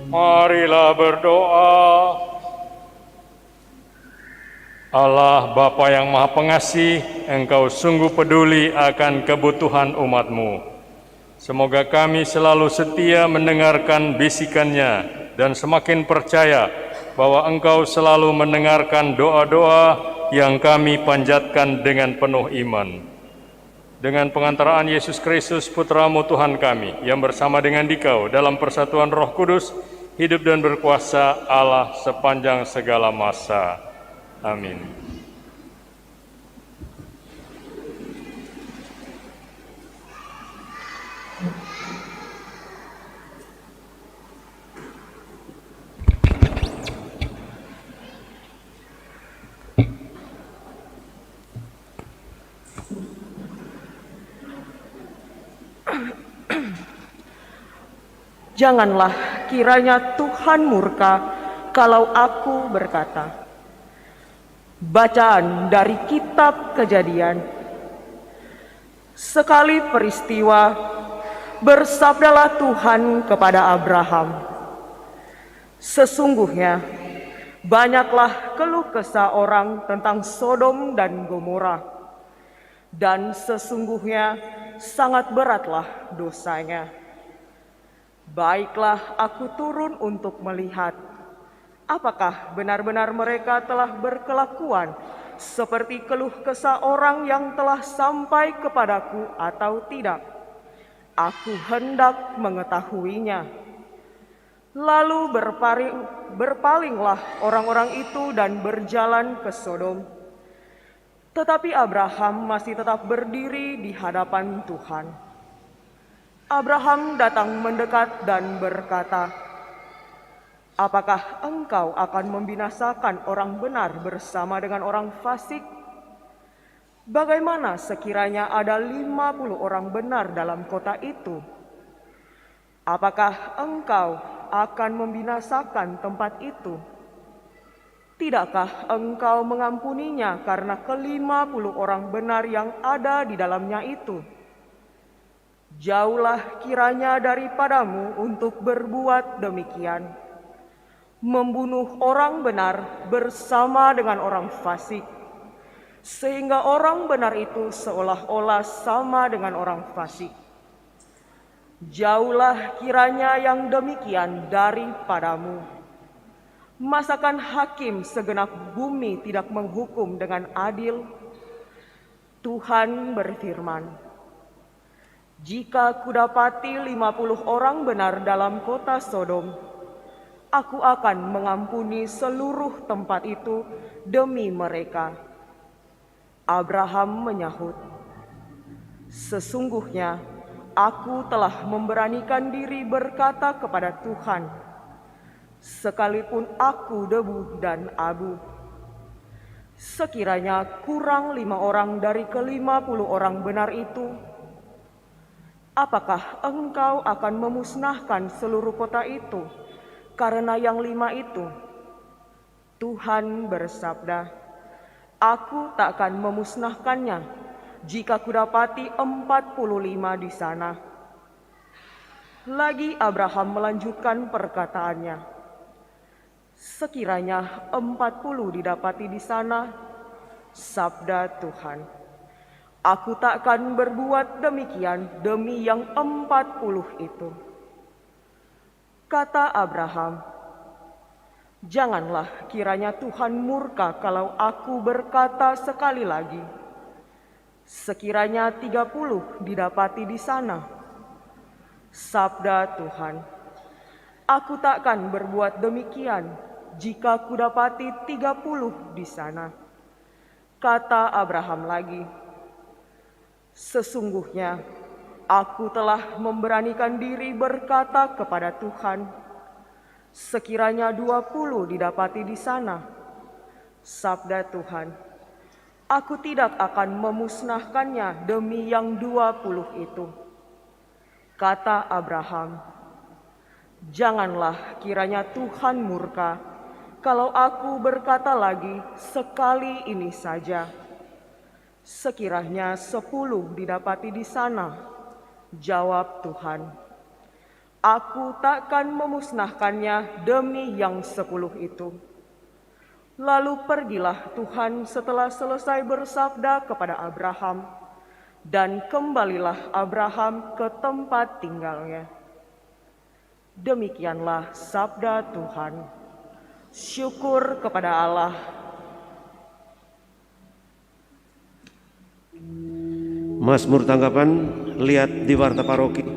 Marilah berdoa. Allah Bapa yang Maha Pengasih, Engkau sungguh peduli akan kebutuhan umat-Mu. Semoga kami selalu setia mendengarkan bisikannya dan semakin percaya bahwa Engkau selalu mendengarkan doa-doa yang kami panjatkan dengan penuh iman. Dengan pengantaraan Yesus Kristus, Putra-Mu Tuhan kami, yang bersama dengan Dikau dalam persatuan Roh Kudus, hidup dan berkuasa Allah sepanjang segala masa. Amin. Janganlah kiranya Tuhan murka kalau aku berkata. Bacaan dari kitab Kejadian. Sekali peristiwa, bersabdalah Tuhan kepada Abraham, sesungguhnya banyaklah keluh kesah orang tentang Sodom dan Gomora, dan sesungguhnya sangat beratlah dosanya. Baiklah aku turun untuk melihat apakah benar-benar mereka telah berkelakuan seperti keluh kesah orang yang telah sampai kepadaku atau tidak. Aku hendak mengetahuinya. Lalu berpalinglah orang-orang itu dan berjalan ke Sodom. Tetapi Abraham masih tetap berdiri di hadapan Tuhan. Abraham datang mendekat dan berkata, apakah engkau akan membinasakan orang benar bersama dengan orang fasik? Bagaimana sekiranya ada 50 orang benar dalam kota itu? Apakah engkau akan membinasakan tempat itu? Tidakkah engkau mengampuninya karena ke-50 orang benar yang ada di dalamnya itu? Jauhlah kiranya daripadamu untuk berbuat demikian, membunuh orang benar bersama dengan orang fasik, sehingga orang benar itu seolah-olah sama dengan orang fasik. Jauhlah kiranya yang demikian daripadamu. Masakan hakim segenap bumi tidak menghukum dengan adil? Tuhan berfirman, jika kudapati 50 orang benar dalam kota Sodom, aku akan mengampuni seluruh tempat itu demi mereka. Abraham menyahut, sesungguhnya aku telah memberanikan diri berkata kepada Tuhan, sekalipun aku debu dan abu. Sekiranya kurang 5 orang dari ke-50 orang benar itu, apakah engkau akan memusnahkan seluruh kota itu karena yang 5 itu? Tuhan bersabda, aku tak akan memusnahkannya jika kudapati 45 di sana. Lagi Abraham melanjutkan perkataannya, sekiranya 40 didapati di sana, sabda Tuhan, aku tak akan berbuat demikian demi yang 40 itu. Kata Abraham, janganlah kiranya Tuhan murka kalau aku berkata sekali lagi, Sekiranya 30 didapati di sana. Sabda Tuhan, aku takkan berbuat demikian jika kudapati 30 di sana. Kata Abraham lagi, sesungguhnya aku telah memberanikan diri berkata kepada Tuhan, sekiranya 20 didapati di sana. Sabda Tuhan, aku tidak akan memusnahkannya demi yang 20 itu. Kata Abraham, janganlah kiranya Tuhan murka kalau aku berkata lagi sekali ini saja. Sekiranya 10 didapati di sana. Jawab Tuhan, aku takkan memusnahkannya demi yang 10 itu. Lalu pergilah Tuhan setelah selesai bersabda kepada Abraham, dan kembalilah Abraham ke tempat tinggalnya. Demikianlah sabda Tuhan. Syukur kepada Allah. Mazmur tanggapan, lihat di Warta Paroki.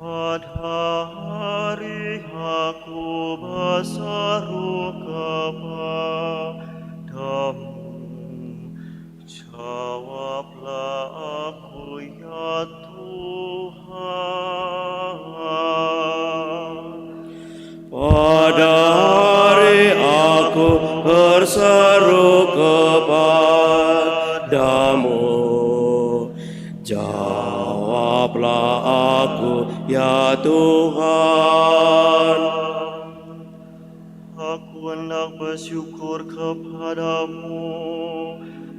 Pada hari aku berseru kepadamu, jawablah aku ya Tuhan. Pada hari aku berseru kepadamu, jawablah aku ya Tuhan. Aku hendak bersyukur kepadamu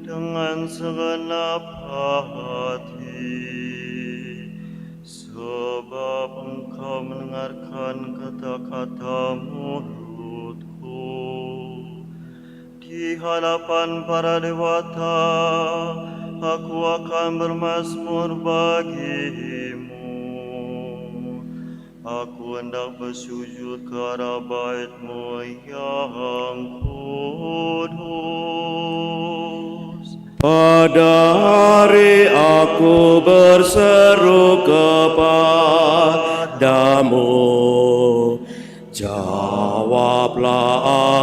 dengan segenap hati, sebab Engkau mendengarkan kata-kata mulutku. Di hadapan para dewata, aku akan bermazmur bagimu. Aku hendak bersujud ke arah bait-Mu yang kudus. Pada hari aku berseru kepadamu, jawablah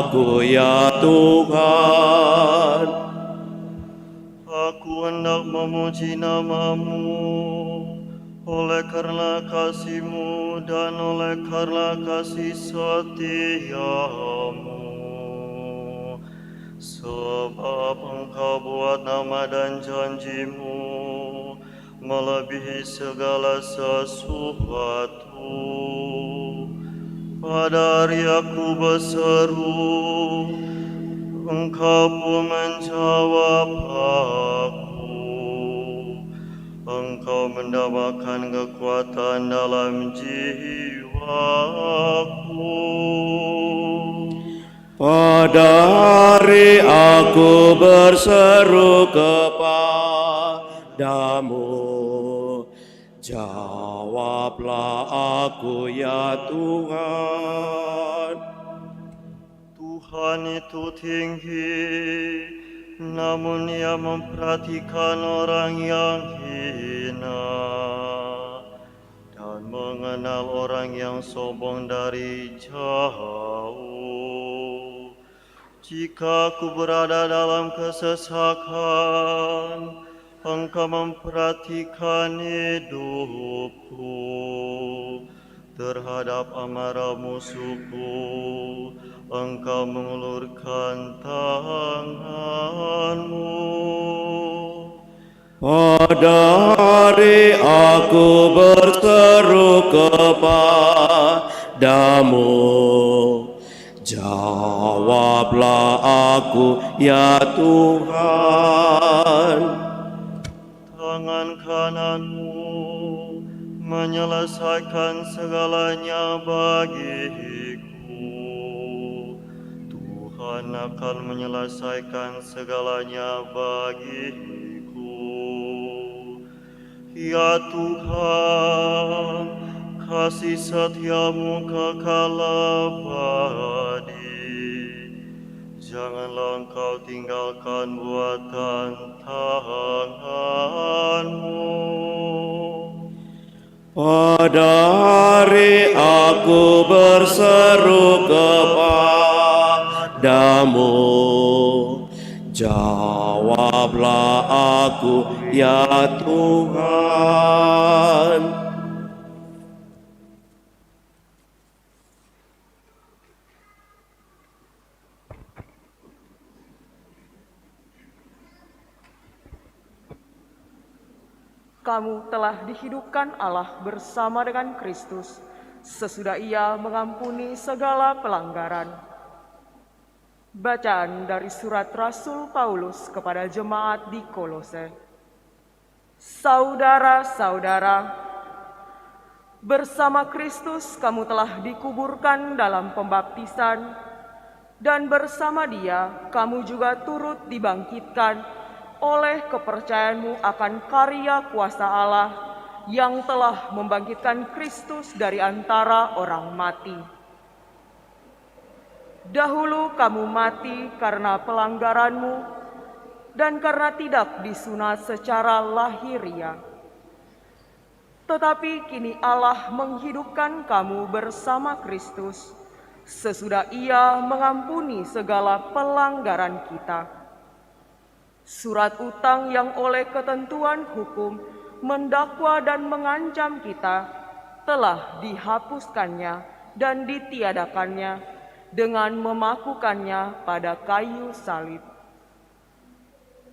aku ya Tuhan. Aku hendak memuji nama-Mu, oleh karena kasih-Mu dan oleh karena kasih setia-Mu. Sebab Engkau buat nama dan janji-Mu melebihi segala sesuatu. Pada hari aku berseru, Engkau pun menjawab aku. Engkau mendambakan kekuatan dalam jiwaku. Pada hari aku berseru kepadamu, jawablah aku ya Tuhan. Tuhan itu tinggi, namun Ia memperhatikan orang yang hina dan mengenal orang yang sombong dari jauh. Jika aku berada dalam kesesakan, Engkau memperhatikan hidupku. Terhadap amarah musuhku, Engkau mengulurkan tangan-Mu. Pada hari aku berseru kepadamu, jawablah aku ya Tuhan. Tangan kanan-Mu menyelesaikan segalanya bagiku. Tuhan akan menyelesaikan segalanya bagiku. Ya Tuhan, kasih setiamu kekal abadi. Janganlah engkau tinggalkan buatan tanganmu. Pada hari aku berseru kepadamu, jawablah aku, ya Tuhan. Kamu telah dihidupkan Allah bersama dengan Kristus sesudah Ia mengampuni segala pelanggaran. Bacaan dari surat Rasul Paulus kepada jemaat di Kolose. Saudara-saudara, bersama Kristus kamu telah dikuburkan dalam pembaptisan, dan bersama Dia kamu juga turut dibangkitkan oleh kepercayaanmu akan karya kuasa Allah yang telah membangkitkan Kristus dari antara orang mati. Dahulu kamu mati karena pelanggaranmu dan karena tidak disunat secara lahiriah. Tetapi kini Allah menghidupkan kamu bersama Kristus sesudah Ia mengampuni segala pelanggaran kita. Surat utang yang oleh ketentuan hukum mendakwa dan mengancam kita telah dihapuskannya dan ditiadakannya dengan memakukannya pada kayu salib.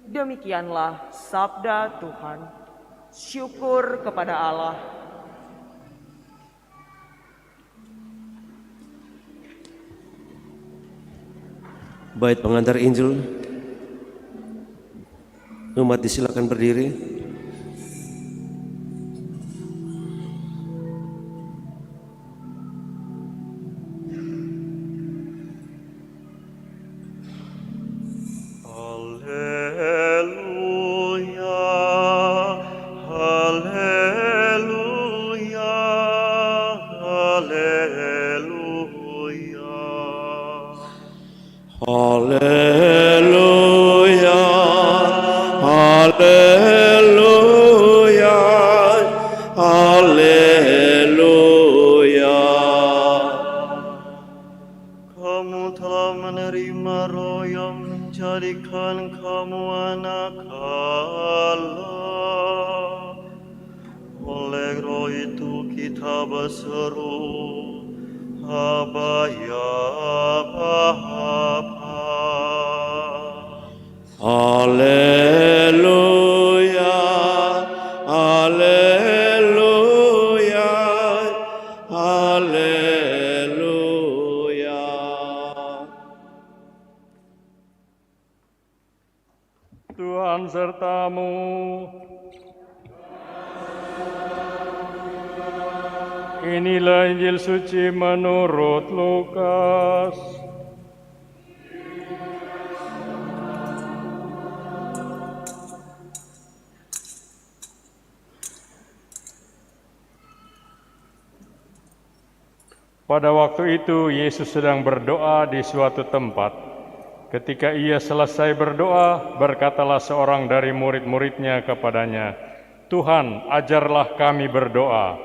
Demikianlah sabda Tuhan. Syukur kepada Allah. Bait pengantar Injil, umat disilakan berdiri. Haleluya, haleluya, haleluya. Haleluya, haleluya, haleluya. Kamu telah menerima Roh yang menjadikan kamu anak Allah. Oleh Roh itu kita berseru, Aba ya Bapa. Haleluya, haleluya, haleluya. Tuhan sertamu. Inilah Injil suci menurut Lukas. Pada waktu itu Yesus sedang berdoa di suatu tempat. Ketika ia selesai berdoa, berkatalah seorang dari murid-muridnya kepadanya, "Tuhan, ajarlah kami berdoa,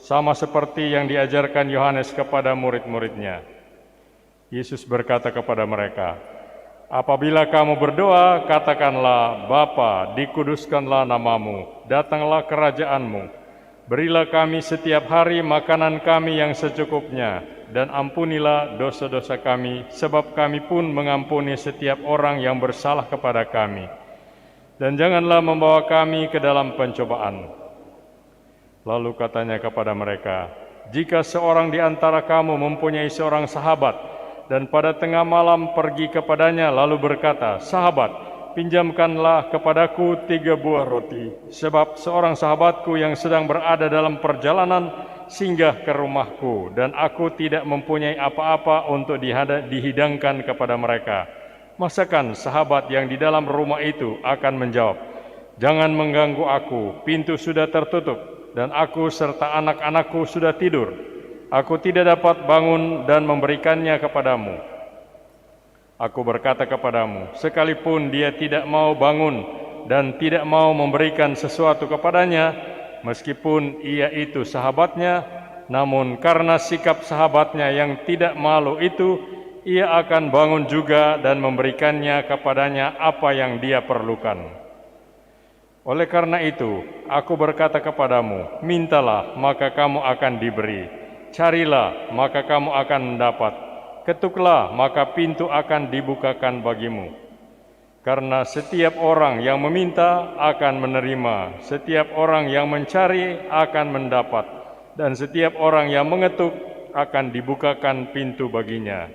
sama seperti yang diajarkan Yohanes kepada murid-muridnya." Yesus berkata kepada mereka, "Apabila kamu berdoa, katakanlah, Bapa, dikuduskanlah namamu, datanglah kerajaanmu. Berilah kami setiap hari makanan kami yang secukupnya, dan ampunilah dosa-dosa kami, sebab kami pun mengampuni setiap orang yang bersalah kepada kami. Dan janganlah membawa kami ke dalam pencobaan." Lalu katanya kepada mereka, "Jika seorang di antara kamu mempunyai seorang sahabat, dan pada tengah malam pergi kepadanya lalu berkata, 'Sahabat, pinjamkanlah kepadaku 3 buah roti, sebab seorang sahabatku yang sedang berada dalam perjalanan singgah ke rumahku, dan aku tidak mempunyai apa-apa untuk dihidangkan kepada mereka. Masakan sahabat yang di dalam rumah itu akan menjawab, "Jangan mengganggu aku, pintu sudah tertutup, dan aku serta anak-anakku sudah tidur. Aku tidak dapat bangun dan memberikannya kepadamu." Aku berkata kepadamu, sekalipun dia tidak mau bangun dan tidak mau memberikan sesuatu kepadanya, meskipun ia itu sahabatnya, namun karena sikap sahabatnya yang tidak malu itu, ia akan bangun juga dan memberikannya kepadanya apa yang dia perlukan. Oleh karena itu, aku berkata kepadamu, mintalah maka kamu akan diberi, carilah maka kamu akan mendapat, ketuklah maka pintu akan dibukakan bagimu. Karena setiap orang yang meminta akan menerima, setiap orang yang mencari akan mendapat, dan setiap orang yang mengetuk akan dibukakan pintu baginya.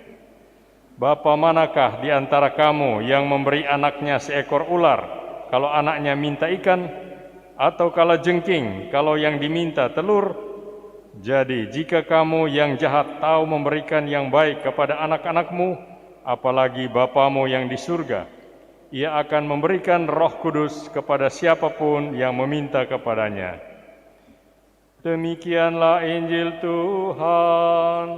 Bapa manakah di antara kamu yang memberi anaknya seekor ular kalau anaknya minta ikan, atau kalajengking kalau yang diminta telur? Jadi jika kamu yang jahat tahu memberikan yang baik kepada anak-anakmu, apalagi Bapamu yang di surga, ia akan memberikan Roh Kudus kepada siapapun yang meminta kepadanya. Demikianlah Injil Tuhan.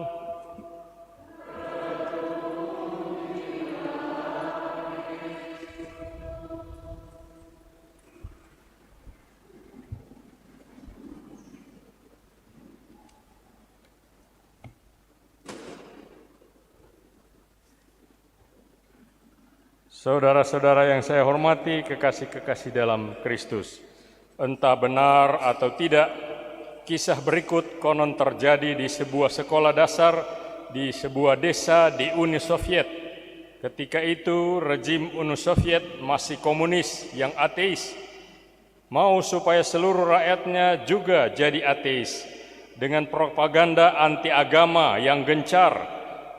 Saudara-saudara yang saya hormati, kekasih-kekasih dalam Kristus, entah benar atau tidak, kisah berikut konon terjadi di sebuah sekolah dasar di sebuah desa di Uni Soviet. Ketika itu rejim Uni Soviet masih komunis yang ateis, mau supaya seluruh rakyatnya juga jadi ateis dengan propaganda anti agama yang gencar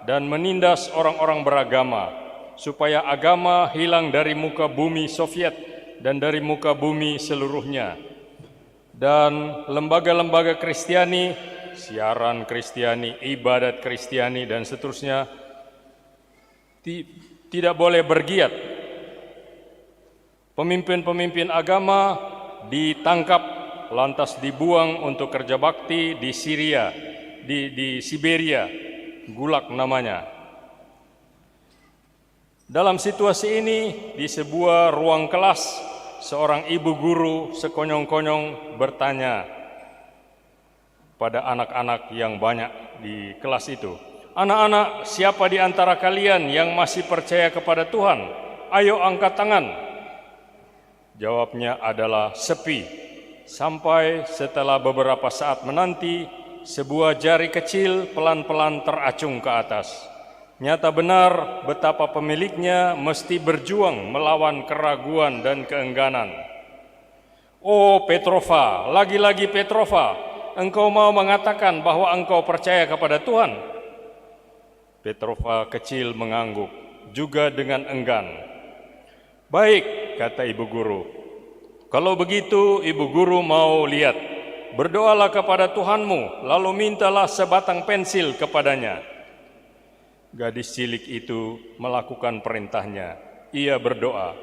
dan menindas orang-orang beragama, supaya agama hilang dari muka bumi Soviet dan dari muka bumi seluruhnya. Dan lembaga-lembaga Kristiani, siaran Kristiani, ibadat Kristiani, dan seterusnya tidak boleh bergiat. Pemimpin-pemimpin agama ditangkap, lantas dibuang untuk kerja bakti di Syria, di Siberia, Gulag namanya. Dalam situasi ini, di sebuah ruang kelas, seorang ibu guru sekonyong-konyong bertanya pada anak-anak yang banyak di kelas itu, "Anak-anak, siapa di antara kalian yang masih percaya kepada Tuhan? Ayo angkat tangan." Jawabnya adalah sepi. Sampai setelah beberapa saat menanti, sebuah jari kecil pelan-pelan teracung ke atas. Nyata benar betapa pemiliknya mesti berjuang melawan keraguan dan keengganan. "Oh Petrova, lagi-lagi Petrova, engkau mau mengatakan bahwa engkau percaya kepada Tuhan?" Petrova kecil mengangguk, juga dengan enggan. "Baik," kata ibu guru. "Kalau begitu ibu guru mau lihat. Berdoalah kepada Tuhanmu, lalu mintalah sebatang pensil kepadanya." Gadis cilik itu melakukan perintahnya. Ia berdoa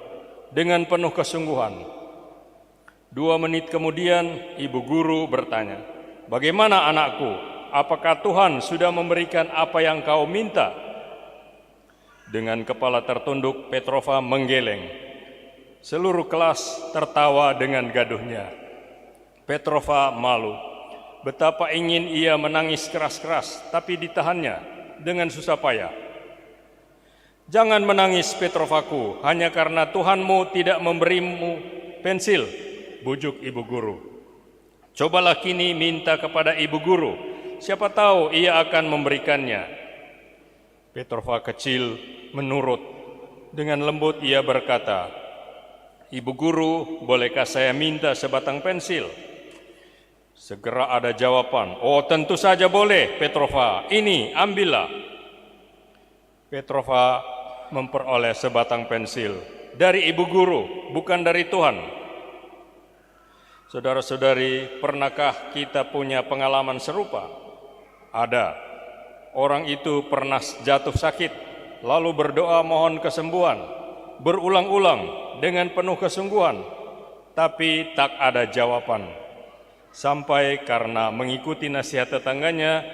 dengan penuh kesungguhan. 2 menit kemudian ibu guru bertanya, "Bagaimana anakku? Apakah Tuhan sudah memberikan apa yang kau minta?" Dengan kepala tertunduk, Petrova menggeleng. Seluruh kelas tertawa dengan gaduhnya. Petrova malu. Betapa ingin ia menangis keras-keras, tapi ditahannya dengan susah payah. "Jangan menangis Petrovaku, hanya karena Tuhanmu tidak memberimu pensil," bujuk ibu guru. "Cobalah kini minta kepada ibu guru, siapa tahu ia akan memberikannya." Petrova kecil menurut. Dengan lembut ia berkata, "Ibu guru, bolehkah saya minta sebatang pensil?" Segera ada jawaban, "Oh tentu saja boleh Petrova, ini ambillah." Petrova memperoleh sebatang pensil dari ibu guru, bukan dari Tuhan. Saudara-saudari, pernahkah kita punya pengalaman serupa? Ada. Orang itu pernah jatuh sakit, lalu berdoa mohon kesembuhan, berulang-ulang dengan penuh kesungguhan, tapi tak ada jawaban. Sampai karena mengikuti nasihat tetangganya,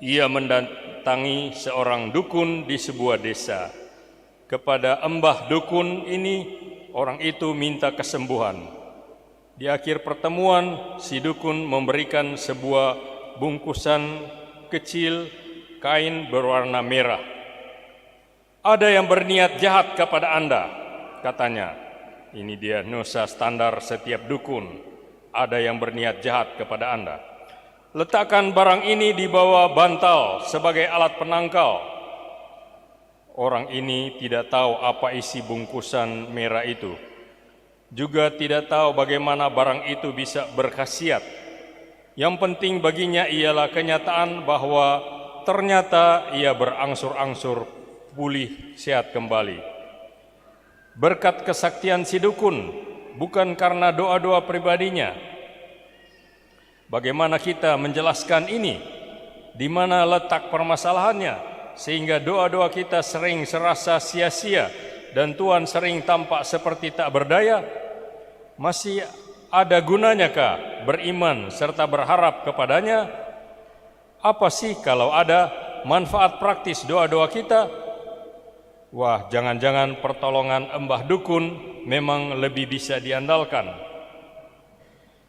ia mendatangi seorang dukun di sebuah desa. Kepada embah dukun ini, orang itu minta kesembuhan. Di akhir pertemuan, si dukun memberikan sebuah bungkusan kecil kain berwarna merah. Ada yang berniat jahat kepada Anda, katanya. Ini dia nusa standar setiap dukun. Ada yang berniat jahat kepada Anda. Letakkan barang ini di bawah bantal sebagai alat penangkal. Orang ini tidak tahu apa isi bungkusan merah itu. Juga tidak tahu bagaimana barang itu bisa berkhasiat. Yang penting baginya ialah kenyataan bahwa ternyata ia berangsur-angsur pulih sehat kembali. Berkat kesaktian si dukun, bukan karena doa-doa pribadinya. Bagaimana kita menjelaskan ini? Di mana letak permasalahannya? Sehingga doa-doa kita sering serasa sia-sia dan Tuhan sering tampak seperti tak berdaya. Masih ada gunanyakah beriman serta berharap kepadanya? Apa sih kalau ada manfaat praktis doa-doa kita? Wah, jangan-jangan pertolongan embah dukun memang lebih bisa diandalkan.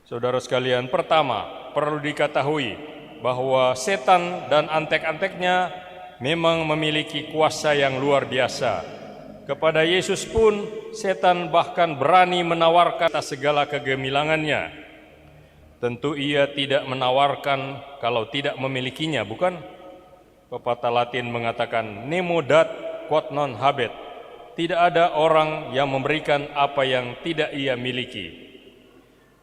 Saudara sekalian, pertama perlu diketahui bahwa setan dan antek-anteknya memang memiliki kuasa yang luar biasa. Kepada Yesus pun setan bahkan berani menawarkan atas segala kegemilangannya. Tentu ia tidak menawarkan kalau tidak memilikinya, bukan? Pepatah Latin mengatakan nemo dat quod non habet. Tidak ada orang yang memberikan apa yang tidak ia miliki.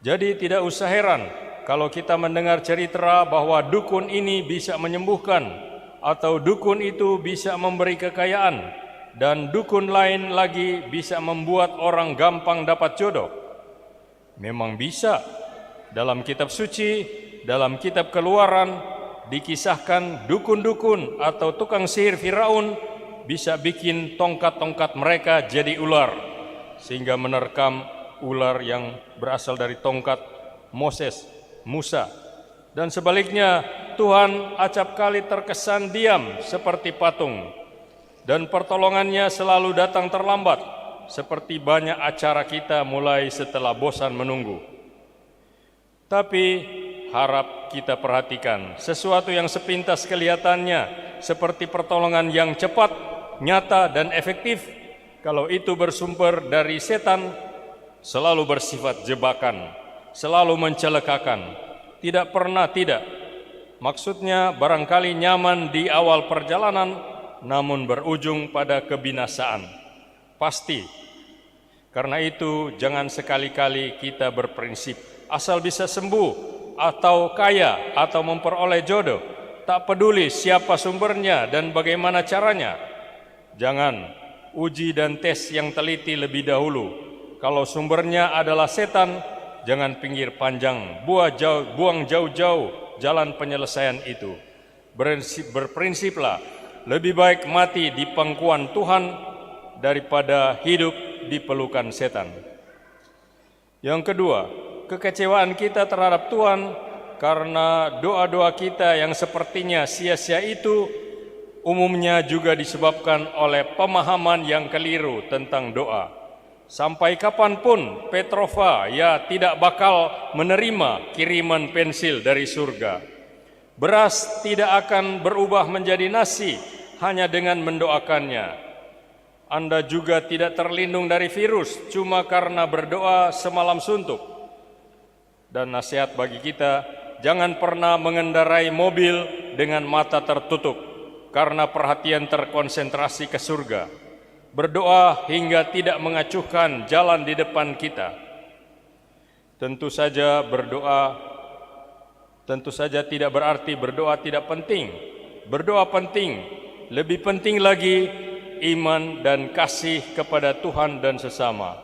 Jadi tidak usah heran kalau kita mendengar cerita bahwa dukun ini bisa menyembuhkan atau dukun itu bisa memberi kekayaan dan dukun lain lagi bisa membuat orang gampang dapat jodoh. Memang bisa. Dalam kitab suci, dalam kitab Keluaran dikisahkan dukun-dukun atau tukang sihir Firaun bisa bikin tongkat-tongkat mereka jadi ular sehingga menerkam ular yang berasal dari tongkat Musa. Dan sebaliknya Tuhan acap kali terkesan diam seperti patung dan pertolongannya selalu datang terlambat seperti banyak acara kita mulai setelah bosan menunggu. Tapi harap kita perhatikan sesuatu yang sepintas kelihatannya seperti pertolongan yang cepat, nyata dan efektif, kalau itu bersumber dari setan, selalu bersifat jebakan, selalu mencelakakan, tidak pernah tidak. Maksudnya barangkali nyaman di awal perjalanan, namun berujung pada kebinasaan. Pasti. Karena itu jangan sekali-kali kita berprinsip asal bisa sembuh atau kaya atau memperoleh jodoh, tak peduli siapa sumbernya dan bagaimana caranya. Jangan uji dan tes yang teliti lebih dahulu. Kalau sumbernya adalah setan, jangan pinggir panjang, buang jauh-jauh jalan penyelesaian itu. Berprinsiplah, lebih baik mati di pangkuan Tuhan daripada hidup di pelukan setan. Yang kedua, kekecewaan kita terhadap Tuhan karena doa-doa kita yang sepertinya sia-sia itu umumnya juga disebabkan oleh pemahaman yang keliru tentang doa. Sampai kapanpun Petrova tidak bakal menerima kiriman pensil dari surga. Beras tidak akan berubah menjadi nasi hanya dengan mendoakannya. Anda juga tidak terlindung dari virus cuma karena berdoa semalam suntuk. Dan nasihat bagi kita, jangan pernah mengendarai mobil dengan mata tertutup karena perhatian terkonsentrasi ke surga. Berdoa hingga tidak mengacuhkan jalan di depan kita. Tentu saja tidak berarti berdoa tidak penting. Berdoa penting, lebih penting lagi iman dan kasih kepada Tuhan dan sesama.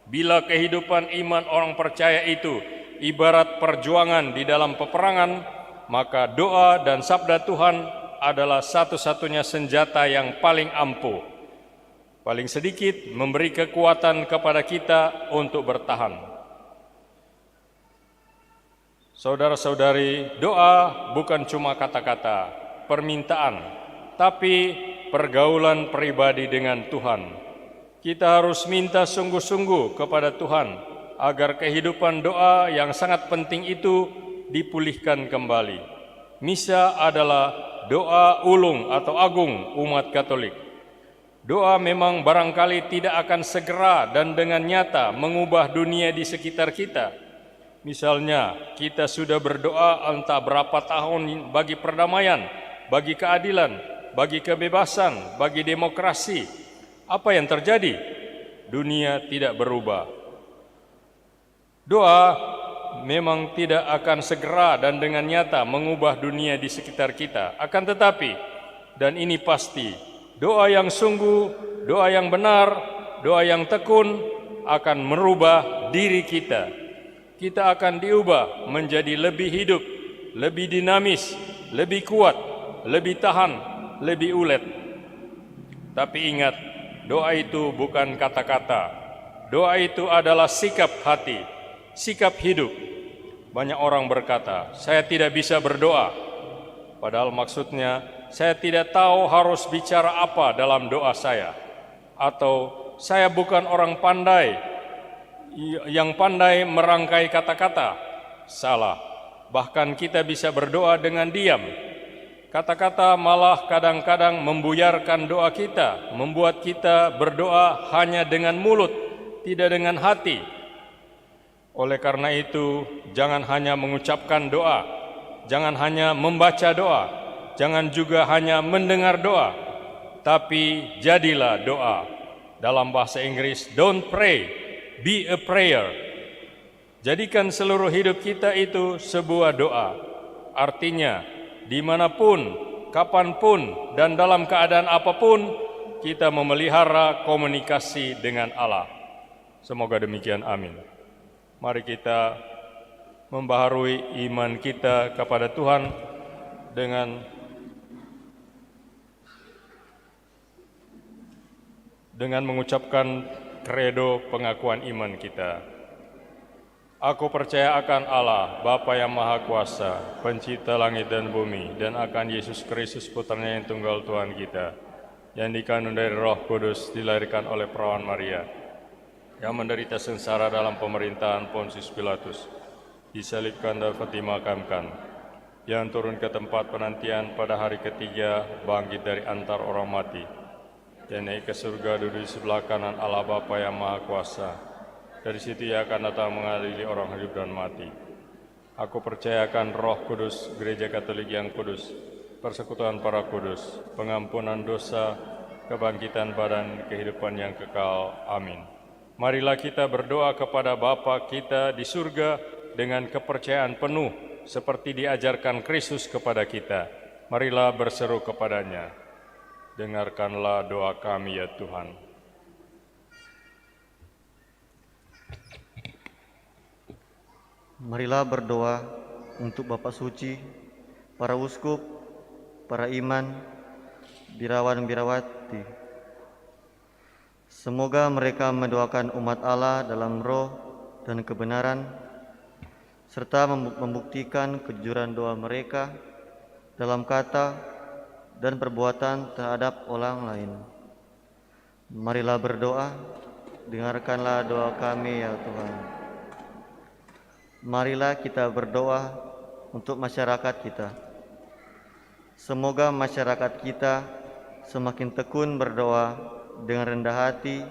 Bila kehidupan iman orang percaya itu ibarat perjuangan di dalam peperangan, maka doa dan sabda Tuhan adalah satu-satunya senjata yang paling ampuh, paling sedikit memberi kekuatan kepada kita untuk bertahan. Saudara-saudari, doa bukan cuma kata-kata, permintaan, tapi pergaulan pribadi dengan Tuhan. Kita harus minta sungguh-sungguh kepada Tuhan agar kehidupan doa yang sangat penting itu dipulihkan kembali. Misa adalah doa ulung atau agung umat Katolik. Doa memang barangkali tidak akan segera dan dengan nyata mengubah dunia di sekitar kita. Misalnya, kita sudah berdoa entah berapa tahun bagi perdamaian, bagi keadilan, bagi kebebasan, bagi demokrasi. Apa yang terjadi? Dunia tidak berubah. Doa memang tidak akan segera dan dengan nyata mengubah dunia di sekitar kita. Akan tetapi, dan ini pasti, doa yang sungguh, doa yang benar, doa yang tekun akan merubah diri kita. Kita akan diubah menjadi lebih hidup, lebih dinamis, lebih kuat, lebih tahan, lebih ulet. Tapi ingat, doa itu bukan kata-kata. Doa itu adalah sikap hati, sikap hidup. Banyak orang berkata, saya tidak bisa berdoa. Padahal maksudnya, saya tidak tahu harus bicara apa dalam doa saya. Atau, saya bukan orang pandai, yang pandai merangkai kata-kata. Salah. Bahkan kita bisa berdoa dengan diam. Kata-kata malah kadang-kadang membuyarkan doa kita, membuat kita berdoa hanya dengan mulut, tidak dengan hati. Oleh karena itu, jangan hanya mengucapkan doa, jangan hanya membaca doa, jangan juga hanya mendengar doa, tapi jadilah doa. Dalam bahasa Inggris, don't pray, be a prayer. Jadikan seluruh hidup kita itu sebuah doa. Artinya, dimanapun, kapanpun, dan dalam keadaan apapun, kita memelihara komunikasi dengan Allah. Semoga demikian, amin. Mari kita membaharui iman kita kepada Tuhan dengan mengucapkan kredo pengakuan iman kita. Aku percaya akan Allah, Bapa yang Maha Kuasa, Pencipta langit dan bumi, dan akan Yesus Kristus, Putranya yang tunggal Tuhan kita, yang dikandung dari Roh Kudus, dilahirkan oleh perawan Maria, yang menderita sengsara dalam pemerintahan Pontius Pilatus, disalibkan dan dimakamkan, yang turun ke tempat penantian pada hari ketiga, bangkit dari antar orang mati, dan naik ke surga, duduk di sebelah kanan Allah Bapa yang Maha Kuasa. Dari situ ia akan datang mengadili orang hidup dan mati. Aku percayakan Roh Kudus, Gereja Katolik yang kudus, persekutuan para kudus, pengampunan dosa, kebangkitan badan, kehidupan yang kekal. Amin. Marilah kita berdoa kepada Bapa kita di surga dengan kepercayaan penuh, seperti diajarkan Kristus kepada kita. Marilah berseru kepadanya. Dengarkanlah doa kami ya Tuhan. Marilah berdoa untuk Bapak Suci, para uskup, para iman, birawan-birawati. Semoga mereka mendoakan umat Allah dalam roh dan kebenaran, serta membuktikan kejujuran doa mereka dalam kata dan perbuatan terhadap orang lain. Marilah berdoa, dengarkanlah doa kami ya Tuhan. Marilah kita berdoa untuk masyarakat kita. Semoga masyarakat kita semakin tekun berdoa dengan rendah hati,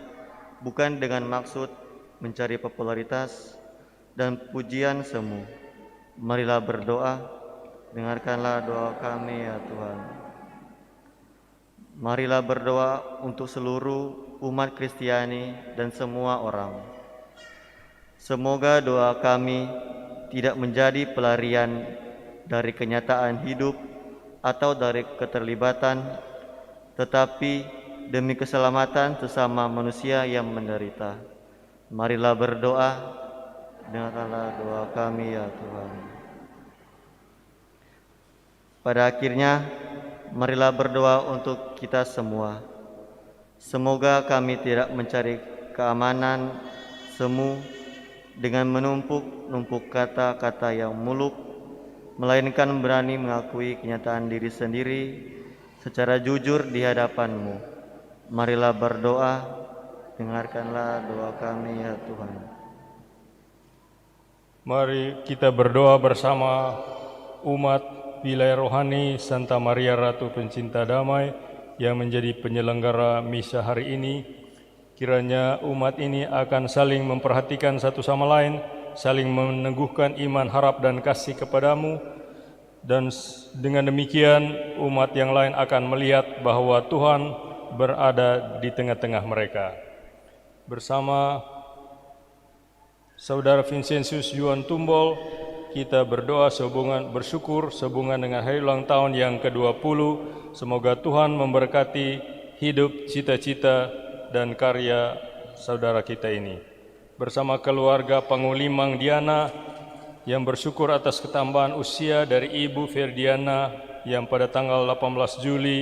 bukan dengan maksud mencari popularitas dan pujian semu. Marilah berdoa, dengarkanlah doa kami ya Tuhan. Marilah berdoa untuk seluruh umat Kristiani dan semua orang. Semoga doa kami tidak menjadi pelarian dari kenyataan hidup atau dari keterlibatan, tetapi demi keselamatan sesama manusia yang menderita. Marilah berdoa, dengarkanlah doa kami ya Tuhan. Pada akhirnya, marilah berdoa untuk kita semua. Semoga kami tidak mencari keamanan semu dengan menumpuk-numpuk kata-kata yang muluk, melainkan berani mengakui kenyataan diri sendiri secara jujur di hadapan-Mu. Marilah berdoa, dengarkanlah doa kami ya Tuhan. Mari kita berdoa bersama umat wilayah rohani Santa Maria Ratu Pencinta Damai yang menjadi penyelenggara misa hari ini. Kiranya umat ini akan saling memperhatikan satu sama lain, saling meneguhkan iman, harap, dan kasih kepadamu. Dan dengan demikian umat yang lain akan melihat bahwa Tuhan berada di tengah-tengah mereka. Bersama Saudara Vincentius Yuan Tumbol, kita berdoa bersyukur sehubungan dengan hari ulang tahun yang ke-20. Semoga Tuhan memberkati hidup, cita-cita, dan karya saudara kita ini. Bersama keluarga Pangulimang Diana yang bersyukur atas ketambahan usia dari Ibu Ferdiana yang pada tanggal 18 Juli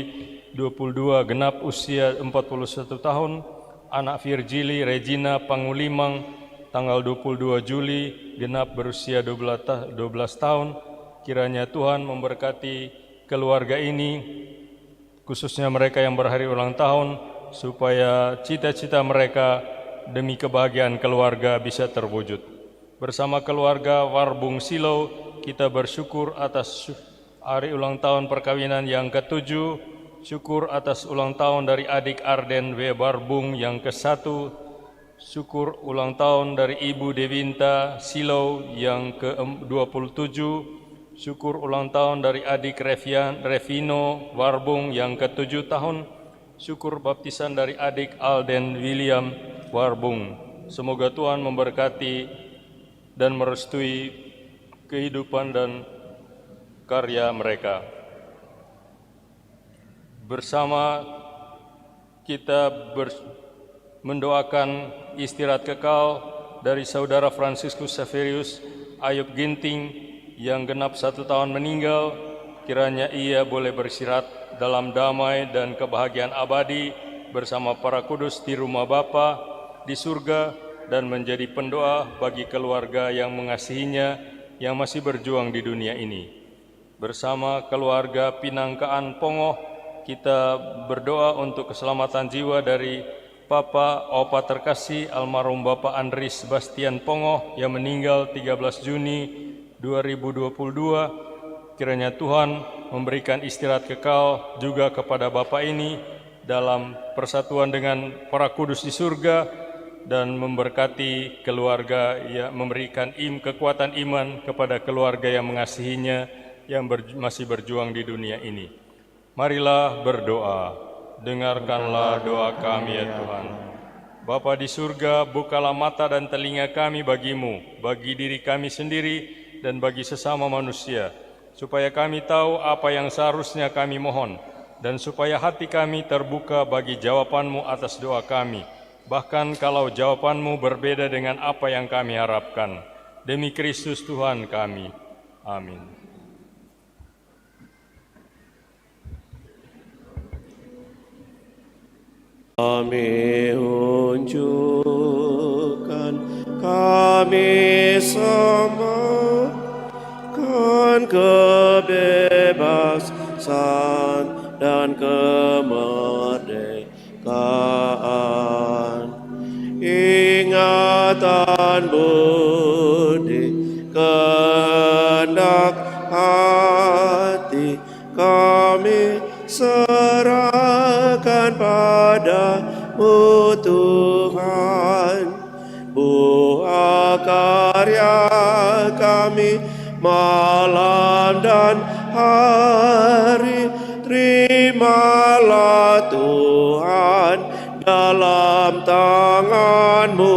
22 genap usia 41 tahun, anak Virgili Regina Pangulimang tanggal 22 Juli genap berusia 12 tahun. Kiranya Tuhan memberkati keluarga ini, khususnya mereka yang berhari ulang tahun, supaya cita-cita mereka demi kebahagiaan keluarga bisa terwujud. Bersama keluarga Warbung Silau, kita bersyukur atas hari ulang tahun perkawinan yang ke-7, syukur atas ulang tahun dari adik Arden W. Warbung yang ke-1, syukur ulang tahun dari Ibu Dewinta Silau yang ke-27, syukur ulang tahun dari adik Revino Warbung yang ke-7 tahun, syukur baptisan dari adik Alden William Warbung. Semoga Tuhan memberkati dan merestui kehidupan dan karya mereka. Bersama kita mendoakan istirahat kekal dari Saudara Franciscus Saverius Ayub Ginting yang genap 1 tahun meninggal. Kiranya ia boleh beristirahat dalam damai dan kebahagiaan abadi bersama para kudus di rumah Bapa di surga dan menjadi pendoa bagi keluarga yang mengasihinya yang masih berjuang di dunia ini. Bersama keluarga Pinangkaan Pongoh, kita berdoa untuk keselamatan jiwa dari Papa Opa terkasih almarhum Bapak Andris Sebastian Pongoh yang meninggal 13 Juni 2022. Kiranya Tuhan memberikan istirahat kekal juga kepada Bapak ini dalam persatuan dengan para kudus di surga dan memberkati keluarga, yang memberikan kekuatan iman kepada keluarga yang mengasihinya yang masih berjuang di dunia ini. Marilah berdoa, dengarkanlah doa kami ya Tuhan. Bapa di surga, bukalah mata dan telinga kami bagimu, bagi diri kami sendiri dan bagi sesama manusia, supaya kami tahu apa yang seharusnya kami mohon, dan supaya hati kami terbuka bagi jawaban-Mu atas doa kami, bahkan kalau jawaban-Mu berbeda dengan apa yang kami harapkan. Demi Kristus Tuhan kami. Amin. Kami unjukkan, kami semogakan kebebasan dan kemerdekaan, ingatan budi, kehendak hati kami serahkan pada-Mu Tuhan. Buah karya kami malam dan hari, terimalah Tuhan dalam tangan-Mu.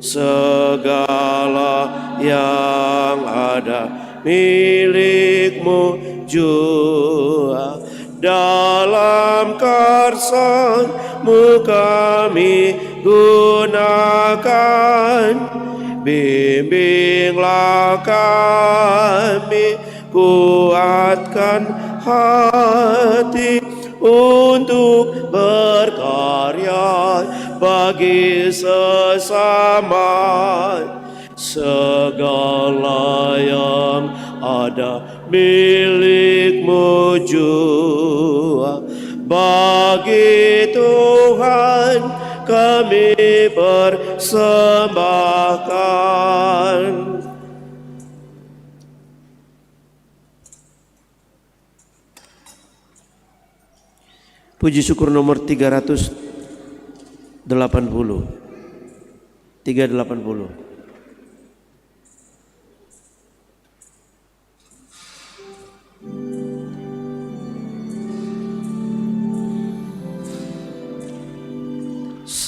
Segala yang ada milik-Mu jua dalam karsa-Mu kami gunakan. Bimbinglah kami, kuatkan hati untuk berkarya bagi sesama. Segala yang ada milik-Mu jua, bagi Tuhan kami persembahkan. Puji syukur nomor 380. 380.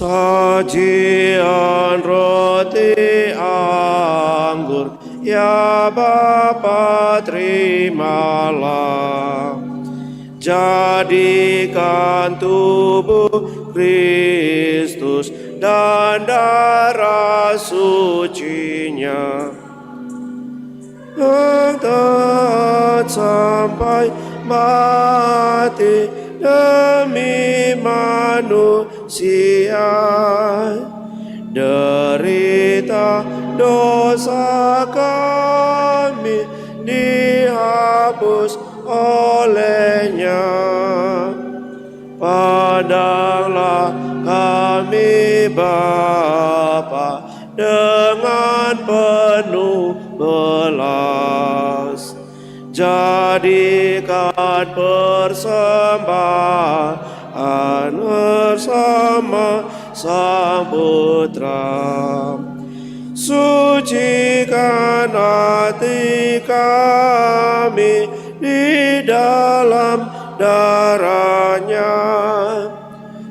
Sajian roti anggur, ya Bapa terimalah. Jadikan tubuh Kristus dan darah sucinya, taat sampai mati demi manusia. Derita dosa kami dihapus olehnya. Pandanglah kami Bapa dengan penuh belas, jadikan persembahan bersama Sang Putra. Sucikan hati kami di dalam darahnya,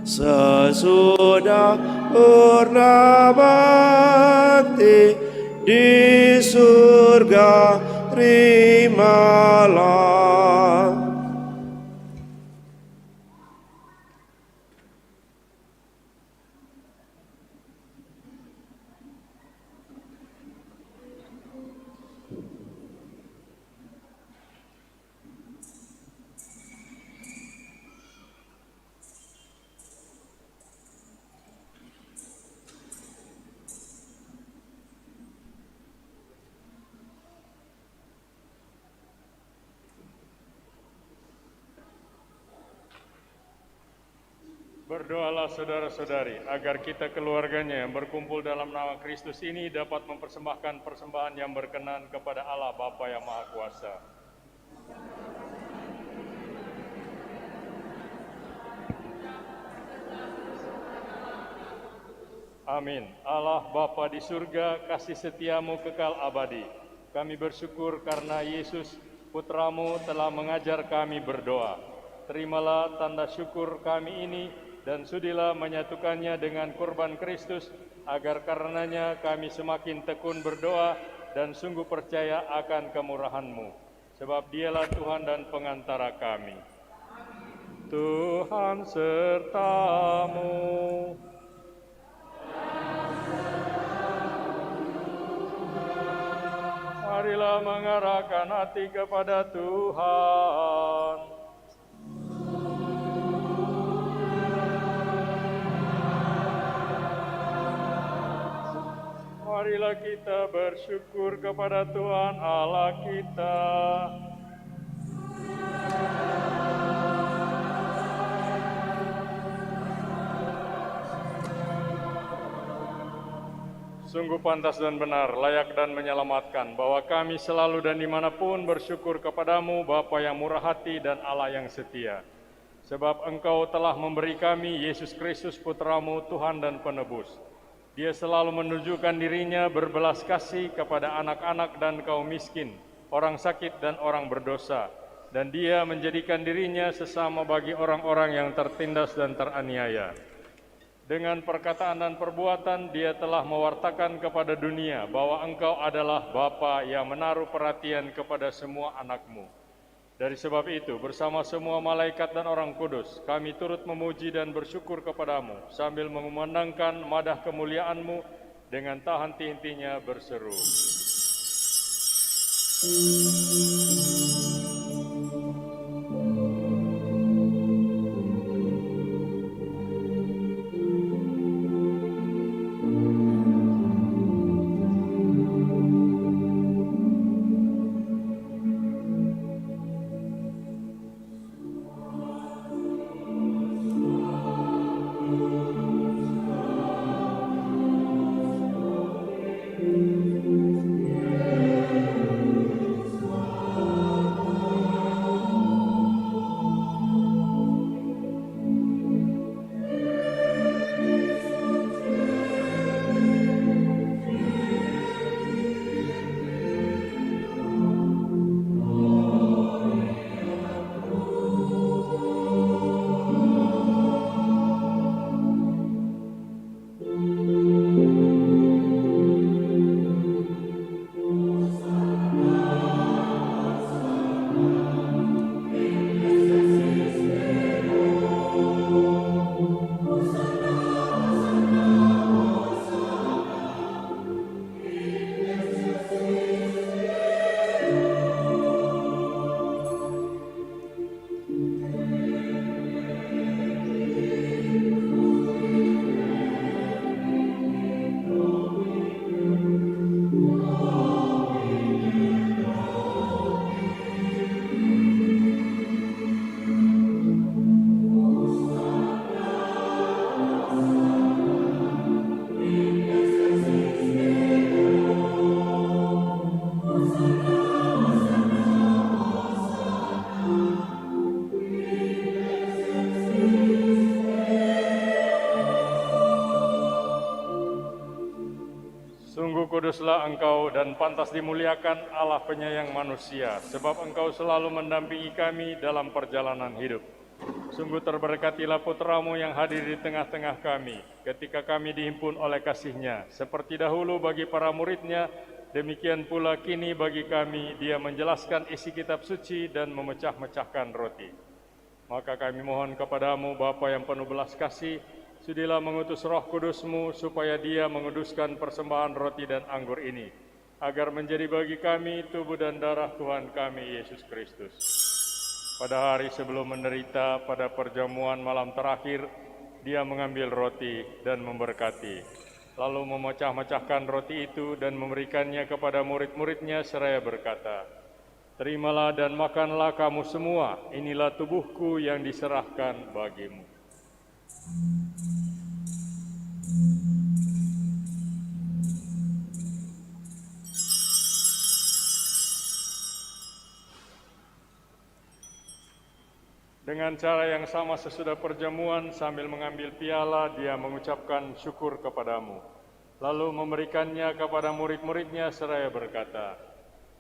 sesudah purna bakti di surga terimalah. Berdoalah saudara-saudari, agar kita keluarganya yang berkumpul dalam nama Kristus ini dapat mempersembahkan persembahan yang berkenan kepada Allah Bapa yang Maha Kuasa. Amin. Allah Bapa di surga, kasih setiamu kekal abadi. Kami bersyukur karena Yesus, Putramu, telah mengajar kami berdoa. Terimalah tanda syukur kami ini, dan sudilah menyatukannya dengan kurban Kristus, agar karenanya kami semakin tekun berdoa dan sungguh percaya akan kemurahan-Mu. Sebab Dialah Tuhan dan pengantara kami. Tuhan sertamu. Marilah mengarahkan hati kepada Tuhan. Marilah kita bersyukur kepada Tuhan Allah kita. Sungguh pantas dan benar, layak dan menyelamatkan, bahwa kami selalu dan dimanapun bersyukur kepadamu, Bapa yang murah hati dan Allah yang setia. Sebab Engkau telah memberi kami Yesus Kristus Putramu, Tuhan dan Penebus. Dia selalu menunjukkan dirinya berbelas kasih kepada anak-anak dan kaum miskin, orang sakit dan orang berdosa. Dan Dia menjadikan dirinya sesama bagi orang-orang yang tertindas dan teraniaya. Dengan perkataan dan perbuatan Dia telah mewartakan kepada dunia bahwa Engkau adalah Bapa yang menaruh perhatian kepada semua anak-Mu. Dari sebab itu, bersama semua malaikat dan orang kudus, kami turut memuji dan bersyukur kepadamu, sambil mengumandangkan madah kemuliaan-Mu dengan tak henti-hentinya berseru. Sungguh kuduslah Engkau dan pantas dimuliakan Allah penyayang manusia, sebab Engkau selalu mendampingi kami dalam perjalanan hidup. Sungguh terberkatilah putra-Mu yang hadir di tengah-tengah kami, ketika kami dihimpun oleh kasih-Nya. Seperti dahulu bagi para murid-Nya, demikian pula kini bagi kami, Dia menjelaskan isi kitab suci dan memecah-mecahkan roti. Maka kami mohon kepadamu, Bapa yang penuh belas kasih, sudilah mengutus Roh Kudus-Mu supaya Dia menguduskan persembahan roti dan anggur ini, agar menjadi bagi kami tubuh dan darah Tuhan kami Yesus Kristus. Pada hari sebelum menderita, pada perjamuan malam terakhir, Dia mengambil roti dan memberkati, lalu memecah-mecahkan roti itu dan memberikannya kepada murid-murid-Nya seraya berkata, "Terimalah dan makanlah kamu semua, inilah tubuhku yang diserahkan bagimu." Dengan cara yang sama sesudah perjamuan, sambil mengambil piala, Dia mengucapkan syukur kepadamu, lalu memberikannya kepada murid-murid-Nya seraya berkata,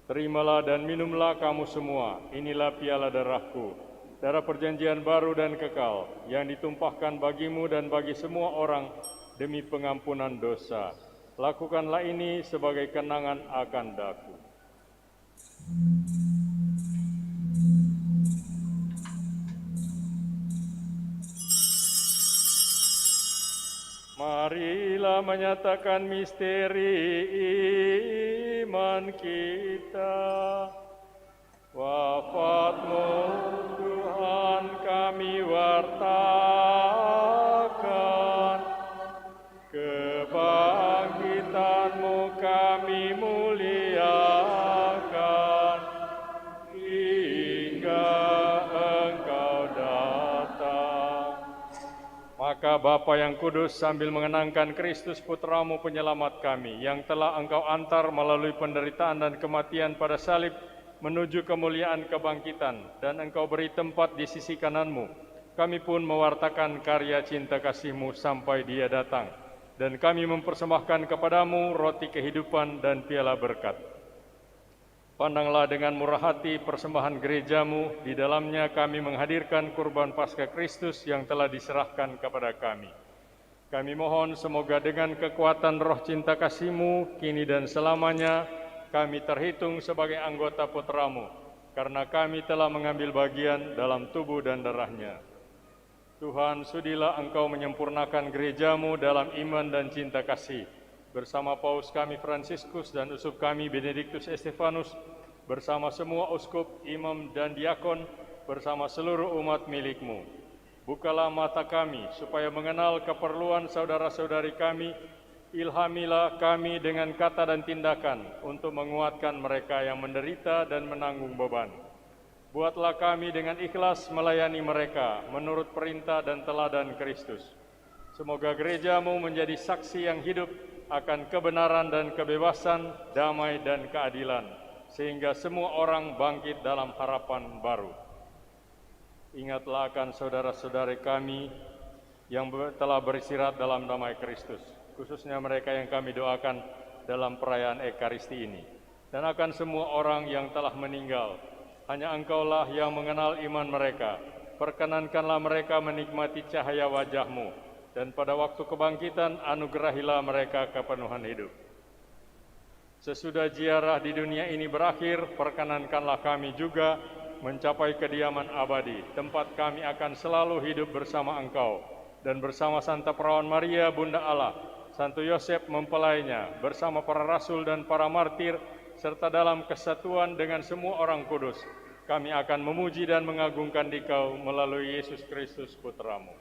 "Terimalah dan minumlah kamu semua, inilah piala darahku, darah perjanjian baru dan kekal, yang ditumpahkan bagimu dan bagi semua orang demi pengampunan dosa. Lakukanlah ini sebagai kenangan akan daku." Marilah menyatakan misteri iman kita. Wafat-Mu, Tuhan, kami wartakan, kebangkitan-Mu kami muliakan, hingga Engkau datang. Maka Bapa yang kudus, sambil mengenangkan Kristus Putra-Mu penyelamat kami, yang telah Engkau antar melalui penderitaan dan kematian pada salib, menuju kemuliaan kebangkitan, dan Engkau beri tempat di sisi kanan-Mu, kami pun mewartakan karya cinta kasih-Mu sampai Dia datang, dan kami mempersembahkan kepadamu roti kehidupan dan piala berkat. Pandanglah dengan murah hati persembahan gereja-Mu, di dalamnya kami menghadirkan kurban Paskah Kristus yang telah diserahkan kepada kami. Kami mohon semoga dengan kekuatan roh cinta kasih-Mu, kini dan selamanya, kami terhitung sebagai anggota putra-Mu, karena kami telah mengambil bagian dalam tubuh dan darahnya. Tuhan, sudilah Engkau menyempurnakan gerejamu dalam iman dan cinta kasih, bersama Paus kami Fransiskus dan uskup kami Benediktus Estefanus, bersama semua uskup, imam dan diakon, bersama seluruh umat milik-Mu. Bukalah mata kami supaya mengenal keperluan saudara-saudari kami, ilhamilah kami dengan kata dan tindakan untuk menguatkan mereka yang menderita dan menanggung beban. Buatlah kami dengan ikhlas melayani mereka menurut perintah dan teladan Kristus. Semoga gereja-Mu menjadi saksi yang hidup akan kebenaran dan kebebasan, damai dan keadilan, sehingga semua orang bangkit dalam harapan baru. Ingatlah akan saudara-saudari kami yang telah beristirahat dalam damai Kristus, khususnya mereka yang kami doakan dalam perayaan Ekaristi ini, dan akan semua orang yang telah meninggal. Hanya Engkaulah yang mengenal iman mereka. Perkenankanlah mereka menikmati cahaya wajah-Mu, dan pada waktu kebangkitan anugerahilah mereka kepenuhan hidup. Sesudah ziarah di dunia ini berakhir, perkenankanlah kami juga mencapai kediaman abadi, tempat kami akan selalu hidup bersama Engkau, dan bersama Santa Perawan Maria, Bunda Allah, Santo Yosef mempelainya, bersama para rasul dan para martir, serta dalam kesatuan dengan semua orang kudus, kami akan memuji dan mengagungkan Dikau melalui Yesus Kristus Putra-Mu.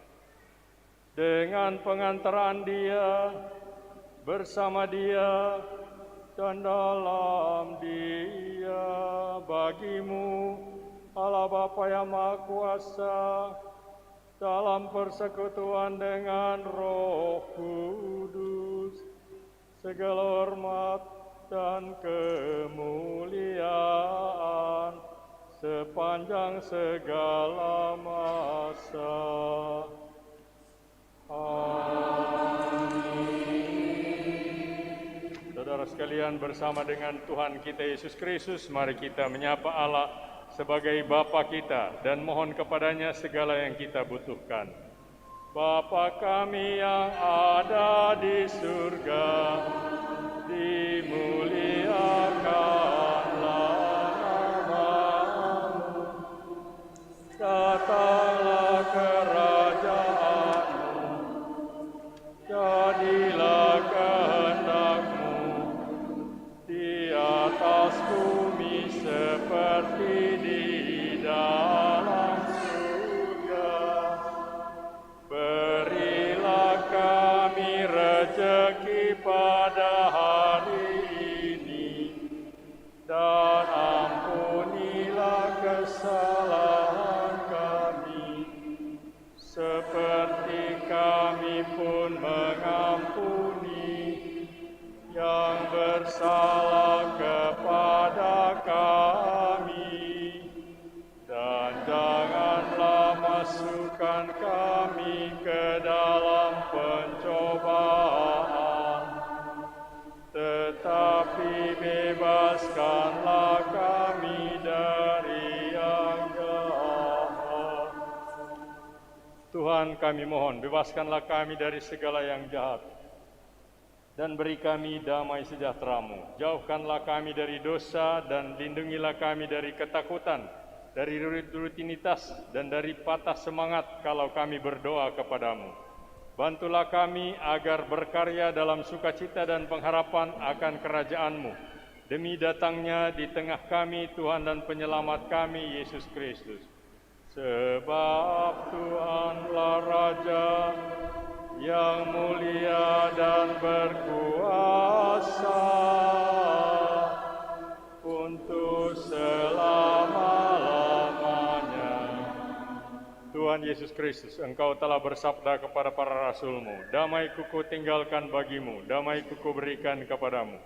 Dengan pengantaran Dia, bersama Dia, dan dalam Dia, bagi-Mu, Allah Bapa yang Maha Kuasa, dalam persekutuan dengan Roh Kudus, segala hormat dan kemuliaan sepanjang segala masa. Amin. Saudara sekalian, bersama dengan Tuhan kita Yesus Kristus, mari kita menyapa Allah sebagai Bapa kita dan mohon kepadanya segala yang kita butuhkan. Bapa kami yang ada di surga, dimuliakanlah nama-Mu, datanglah kerajaan-Mu, jadilah kehendak-Mu di atas bumi seperti di dalam surga. Berilah kami rezeki pada hari ini, dan ampunilah kesalahan kami, seperti kami pun mengampuni yang bersalah kepada kami. Dan janganlah masukkan kami ke dalam pencobaan, tetapi bebaskanlah kami dari yang jahat. Tuhan, kami mohon, bebaskanlah kami dari segala yang jahat, dan beri kami damai sejahtera-Mu. Jauhkanlah kami dari dosa, dan lindungilah kami dari ketakutan, dari rutinitas, dan dari patah semangat kalau kami berdoa kepadamu. Bantulah kami agar berkarya dalam sukacita dan pengharapan akan kerajaan-Mu, demi datangnya di tengah kami Tuhan dan Penyelamat kami, Yesus Kristus. Sebab Tuhanlah Raja yang mulia dan berkuasa untuk selama-lamanya. Tuhan Yesus Kristus, Engkau telah bersabda kepada para rasul-Mu, damai-Ku tinggalkan bagimu, damai-Ku berikan kepadamu.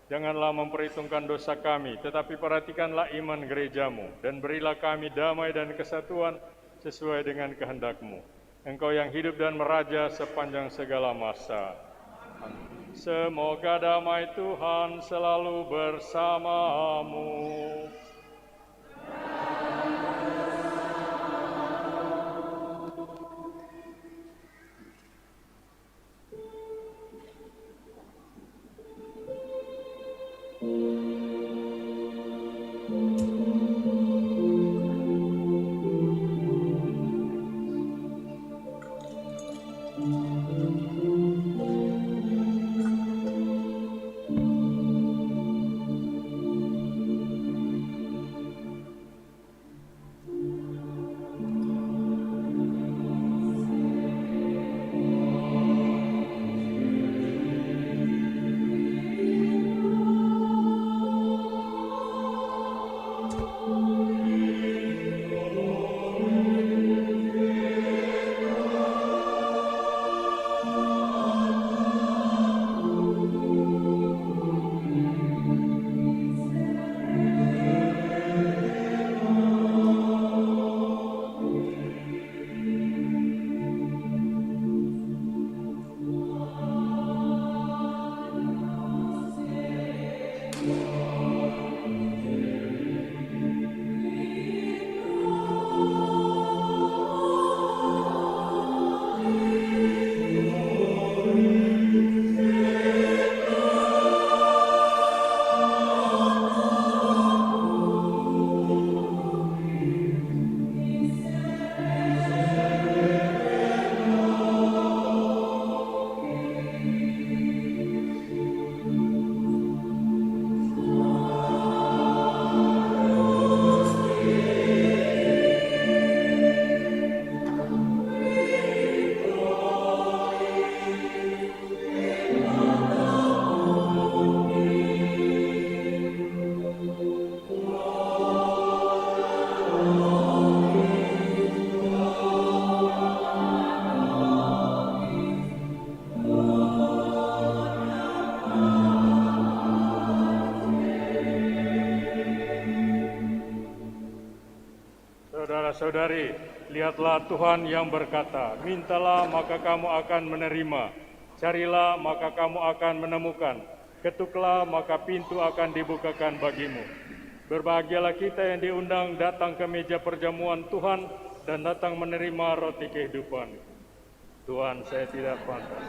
Janganlah memperhitungkan dosa kami, tetapi perhatikanlah iman gereja-Mu, dan berilah kami damai dan kesatuan sesuai dengan kehendak-Mu. Engkau yang hidup dan meraja sepanjang segala masa. Amin. Semoga damai Tuhan selalu bersamamu. saudara-saudari, lihatlah Tuhan yang berkata, mintalah maka kamu akan menerima, carilah maka kamu akan menemukan, ketuklah maka pintu akan dibukakan bagimu. Berbahagialah kita yang diundang datang ke meja perjamuan Tuhan dan datang menerima roti kehidupan. Tuhan, saya tidak pantas.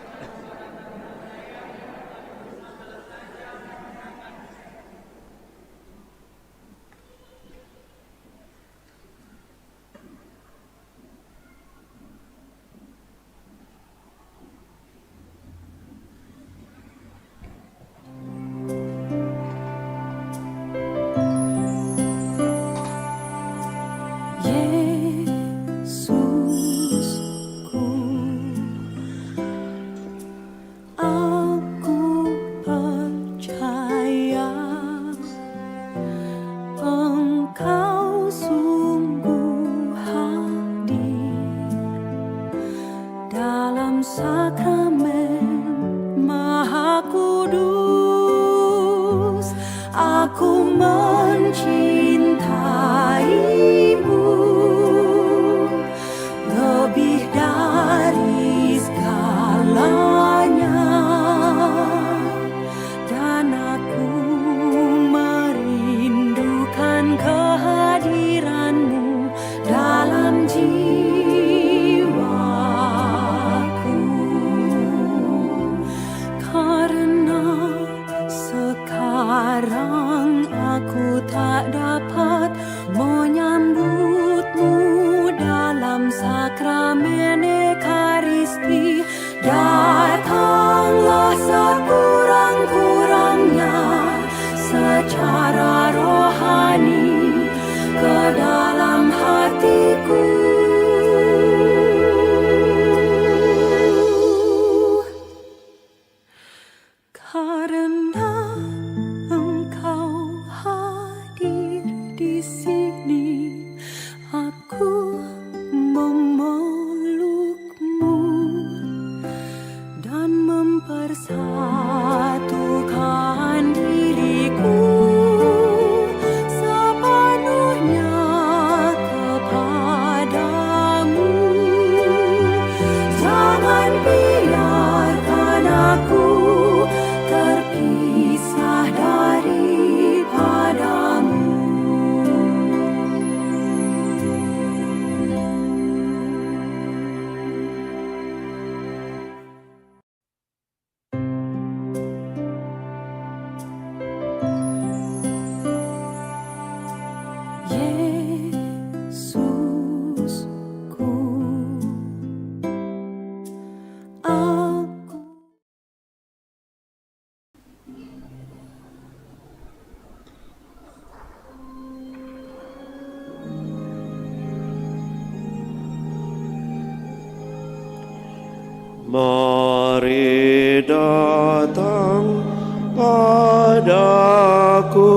Mari datang padaku,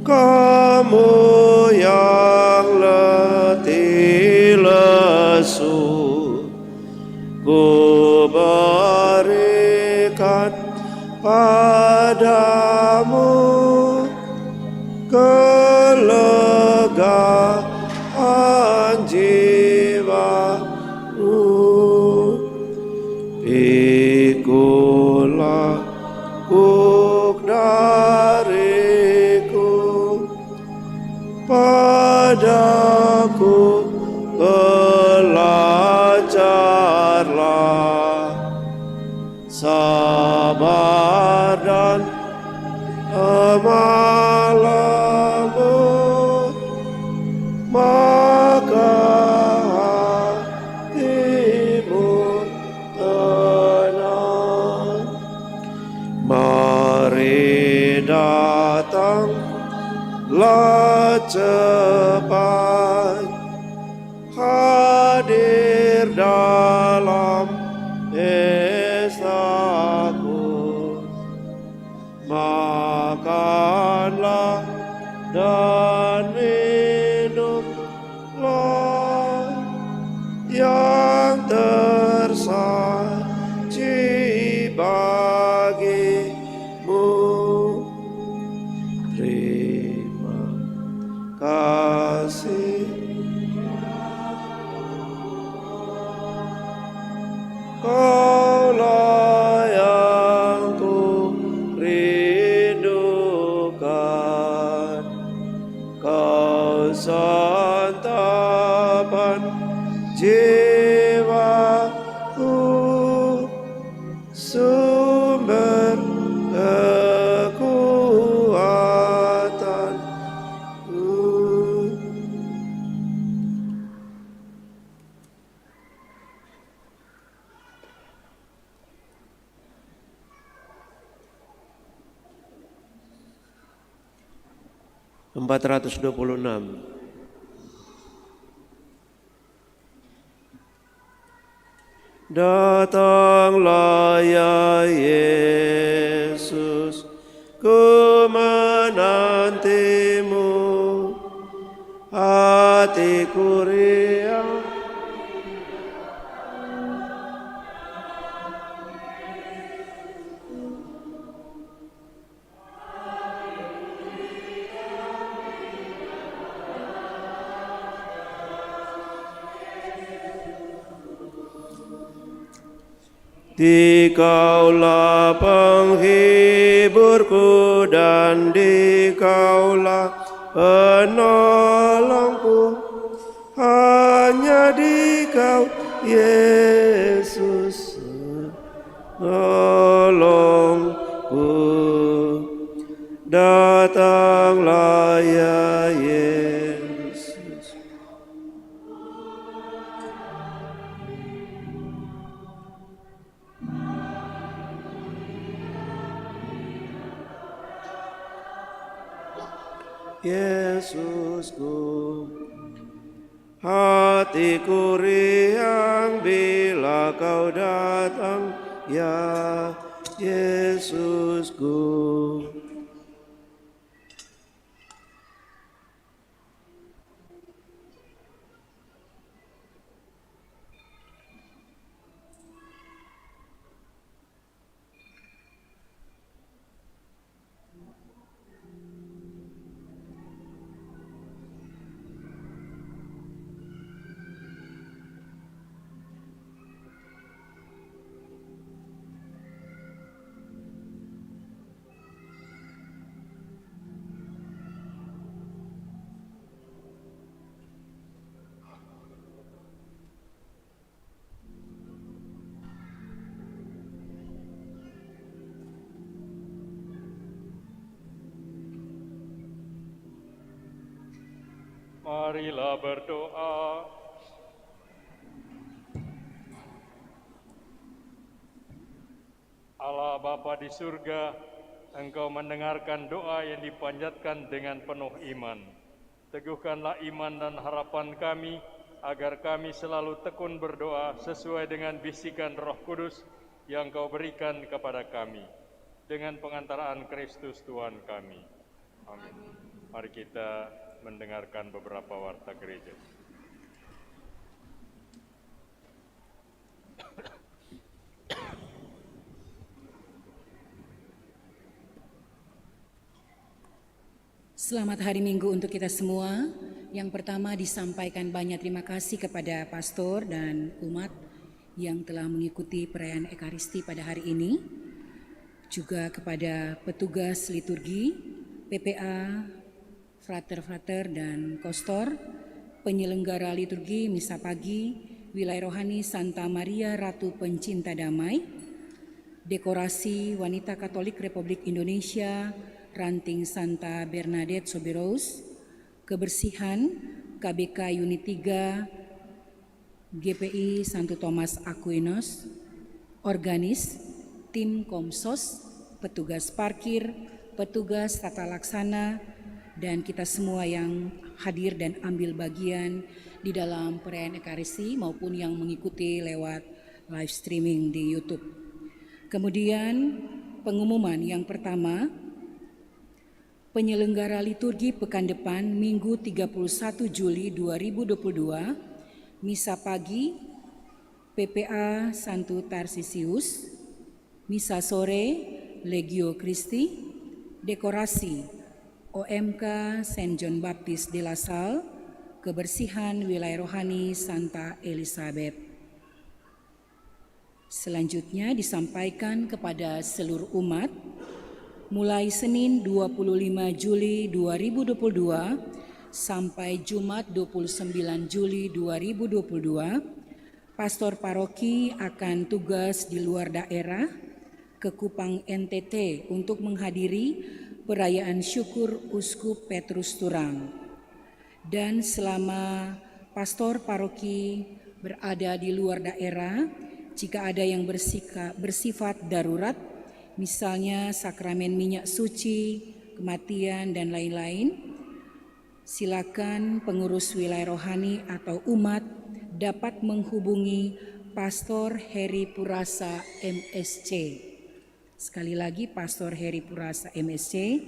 kamu yang letih lesu, ku berikan padamu kelegaan jiwamu. Pikulah kuk dariku, padaku belajarlah sabar dan lemah lembut, maka hatimu tenang. Mari datanglah cepat, hadir dalam pestaku. Makanlah dan minumlah yang tersaji bagimu. Terima kasih sumber kekuatanku. Empat 426. Datanglah ya Yesus, ku menantimu, hatiku riang. Dikaulah penghiburku dan Dikaulah penolongku, hanya Dikau Yesus menolongku. Datanglah ya Yesus. Yesusku, hatiku riang bila Kau datang, ya Yesusku. Marilah berdoa. Allah Bapa di surga, Engkau mendengarkan doa yang dipanjatkan dengan penuh iman. Teguhkanlah iman dan harapan kami, agar kami selalu tekun berdoa sesuai dengan bisikan Roh Kudus yang Kau berikan kepada kami. Dengan pengantaraan Kristus Tuhan kami. Amin. Mari kita mendengarkan beberapa warta gereja. Selamat hari Minggu untuk kita semua. Yang pertama disampaikan banyak terima kasih kepada pastor dan umat yang telah mengikuti perayaan Ekaristi pada hari ini. Juga kepada petugas liturgi, PPA, frater-frater dan kostor, penyelenggara liturgi Misa Pagi, Wilayah Rohani Santa Maria Ratu Pencinta Damai, dekorasi Wanita Katolik Republik Indonesia, Ranting Santa Bernadette Soberos, kebersihan KBK Unit 3, GPI Santo Thomas Aquinas, organis, tim Komsos, petugas parkir, petugas tata laksana, dan kita semua yang hadir dan ambil bagian di dalam perayaan Ekaristi maupun yang mengikuti lewat live streaming di YouTube. Kemudian pengumuman yang pertama, penyelenggara liturgi pekan depan Minggu 31 Juli 2022, Misa Pagi PPA Santo Tarsisius, Misa Sore Legio Christi, dekorasi OMK Saint John Baptist de la Salle, kebersihan Wilayah Rohani Santa Elizabeth. Selanjutnya disampaikan kepada seluruh umat, mulai Senin 25 Juli 2022 sampai Jumat 29 Juli 2022, Pastor paroki akan tugas di luar daerah ke Kupang NTT untuk menghadiri perayaan syukur Uskup Petrus Turang. Dan selama pastor paroki berada di luar daerah, jika ada yang bersifat darurat, misalnya sakramen minyak suci, kematian, dan lain-lain, silakan pengurus wilayah rohani atau umat dapat menghubungi Pastor Heri Purasa MSC. Sekali lagi, Pastor Heri Purasa MSC,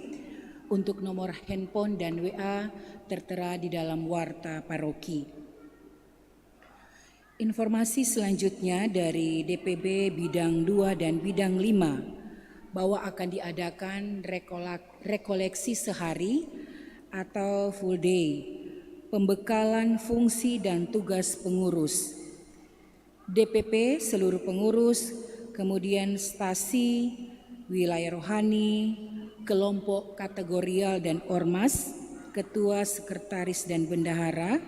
untuk nomor handphone dan WA tertera di dalam warta paroki. Informasi selanjutnya dari DPB Bidang 2 dan Bidang 5 bahwa akan diadakan rekoleksi sehari atau full day, pembekalan fungsi dan tugas pengurus. DPP seluruh pengurus, kemudian stasi, wilayah rohani, kelompok kategorial dan ormas, ketua, sekretaris dan bendahara,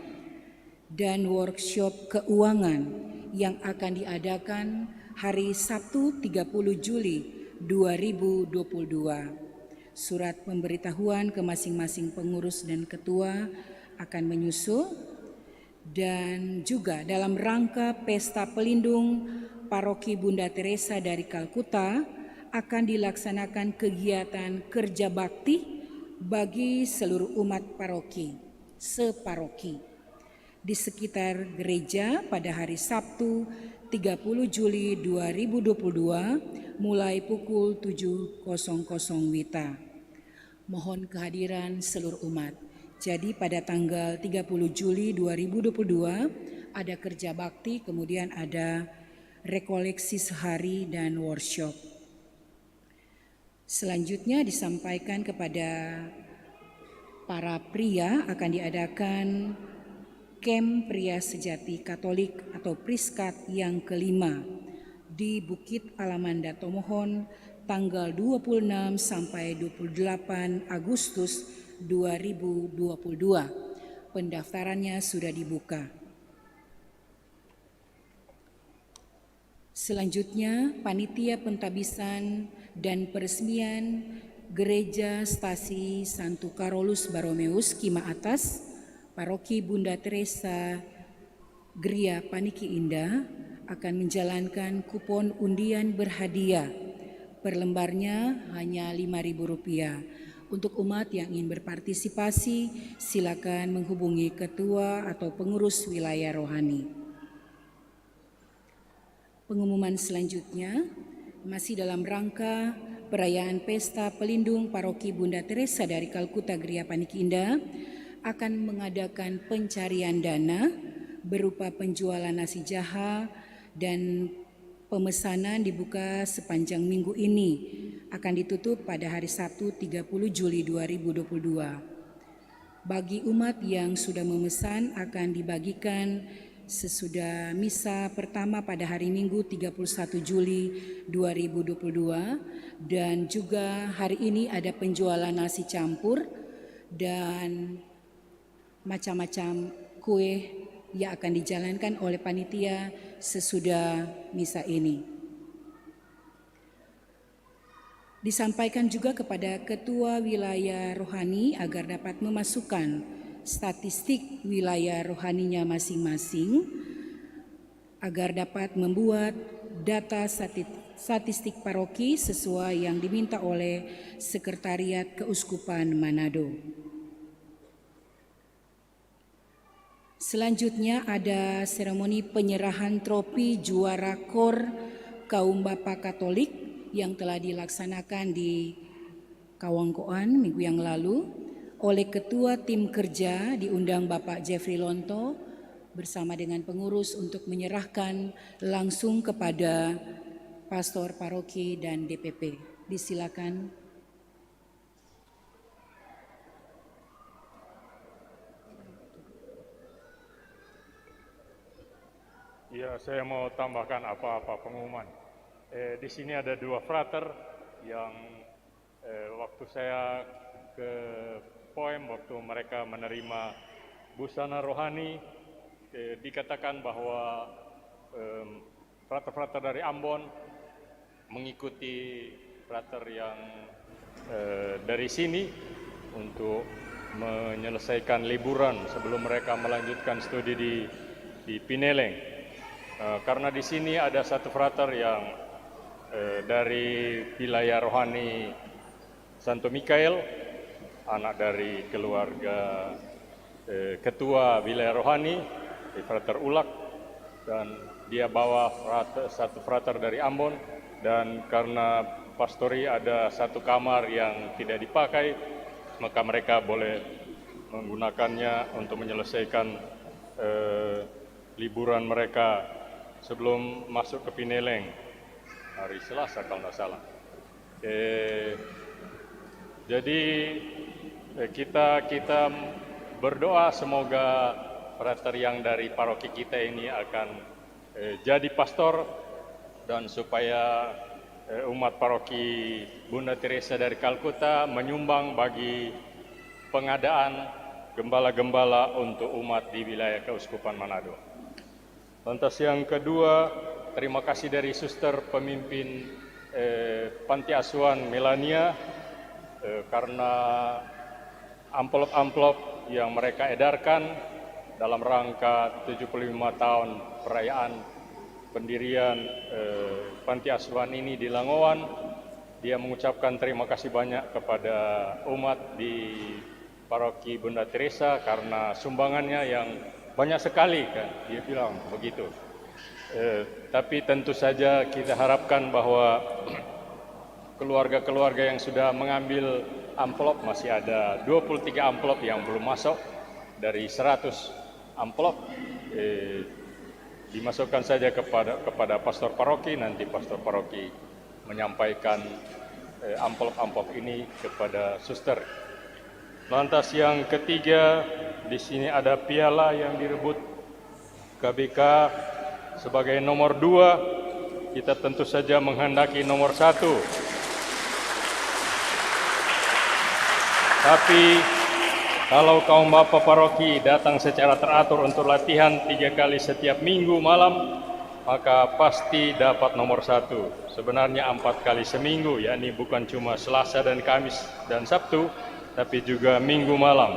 dan workshop keuangan yang akan diadakan hari Sabtu 30 Juli 2022. Surat pemberitahuan ke masing-masing pengurus dan ketua akan menyusul, dan juga dalam rangka Pesta Pelindung Paroki Bunda Teresa dari Kalkuta akan dilaksanakan kegiatan kerja bakti bagi seluruh umat paroki, separoki di sekitar gereja pada hari Sabtu 30 Juli 2022 mulai pukul 7.00 WITA. Mohon kehadiran seluruh umat. Jadi pada tanggal 30 Juli 2022 ada kerja bakti, kemudian ada rekoleksi sehari dan workshop. Selanjutnya disampaikan kepada para pria akan diadakan Camp Pria Sejati Katolik atau Priskat yang kelima di Bukit Alamanda Tomohon tanggal 26 sampai 28 Agustus 2022. Pendaftarannya sudah dibuka. Selanjutnya, panitia pentabisan dan peresmian Gereja Stasi Santo Karolus Baromeus Kima Atas, Paroki Bunda Teresa Gria Paniki Indah akan menjalankan kupon undian berhadiah. Per lembarnya hanya Rp5.000. Untuk umat yang ingin berpartisipasi, silakan menghubungi ketua atau pengurus wilayah rohani. Pengumuman selanjutnya masih dalam rangka perayaan Pesta Pelindung Paroki Bunda Teresa dari Kalkuta Gria Paniki Indah akan mengadakan pencarian dana berupa penjualan nasi jaha, dan pemesanan dibuka sepanjang minggu ini, akan ditutup pada hari Sabtu 30 Juli 2022. Bagi umat yang sudah memesan akan dibagikan sesudah misa pertama pada hari Minggu 31 Juli 2022, dan juga hari ini ada penjualan nasi campur dan macam-macam kue yang akan dijalankan oleh panitia sesudah misa ini. Disampaikan juga kepada ketua wilayah rohani agar dapat memasukkan statistik wilayah rohaninya masing-masing, agar dapat membuat data statistik paroki sesuai yang diminta oleh Sekretariat Keuskupan Manado. Selanjutnya ada seremoni penyerahan trofi juara KOR Kaum Bapak Katolik yang telah dilaksanakan di Kawangkoan minggu yang lalu oleh Ketua Tim Kerja, diundang Bapak Jeffrey Lonto bersama dengan pengurus untuk menyerahkan langsung kepada pastor paroki dan DPP. Disilakan. Ya, saya mau tambahkan apa-apa pengumuman. Di sini ada dua frater yang waktu saya ke Poem, waktu mereka menerima busana rohani, dikatakan bahwa frater-frater dari Ambon mengikuti frater yang dari sini untuk menyelesaikan liburan sebelum mereka melanjutkan studi di Pineleng. Karena di sini ada satu frater yang dari wilayah rohani Santo Mikael, anak dari keluarga ketua wilayah rohani, frater Ulak, dan dia bawa satu frater dari Ambon, dan karena pastori ada satu kamar yang tidak dipakai, maka mereka boleh menggunakannya untuk menyelesaikan liburan mereka sebelum masuk ke Pineleng hari Selasa kalau tidak salah. Jadi kita berdoa semoga frater yang dari paroki kita ini akan jadi pastor, dan supaya umat paroki Bunda Teresa dari Kalkuta menyumbang bagi pengadaan gembala-gembala untuk umat di wilayah Keuskupan Manado. Lantas yang kedua, terima kasih dari suster pemimpin Panti Asuhan Melania karena amplop-amplop yang mereka edarkan dalam rangka 75 tahun perayaan pendirian Panti Asuhan ini di Langowan. Dia mengucapkan terima kasih banyak kepada umat di paroki Bunda Teresa karena sumbangannya yang banyak sekali, kan dia bilang begitu. Tapi tentu saja kita harapkan bahwa keluarga-keluarga yang sudah mengambil amplop, masih ada 23 amplop yang belum masuk dari 100 amplop, dimasukkan saja kepada pastor paroki. Nanti pastor paroki menyampaikan amplop-amplop ini kepada suster. Lantas yang ketiga, di sini ada piala yang direbut KBK sebagai nomor 2. Kita tentu saja menghendaki nomor 1. Tapi kalau kaum bapak paroki datang secara teratur untuk latihan 3 kali setiap minggu malam, maka pasti dapat nomor 1. Sebenarnya 4 kali seminggu, yakni bukan cuma Selasa dan Kamis dan Sabtu, tapi juga minggu malam.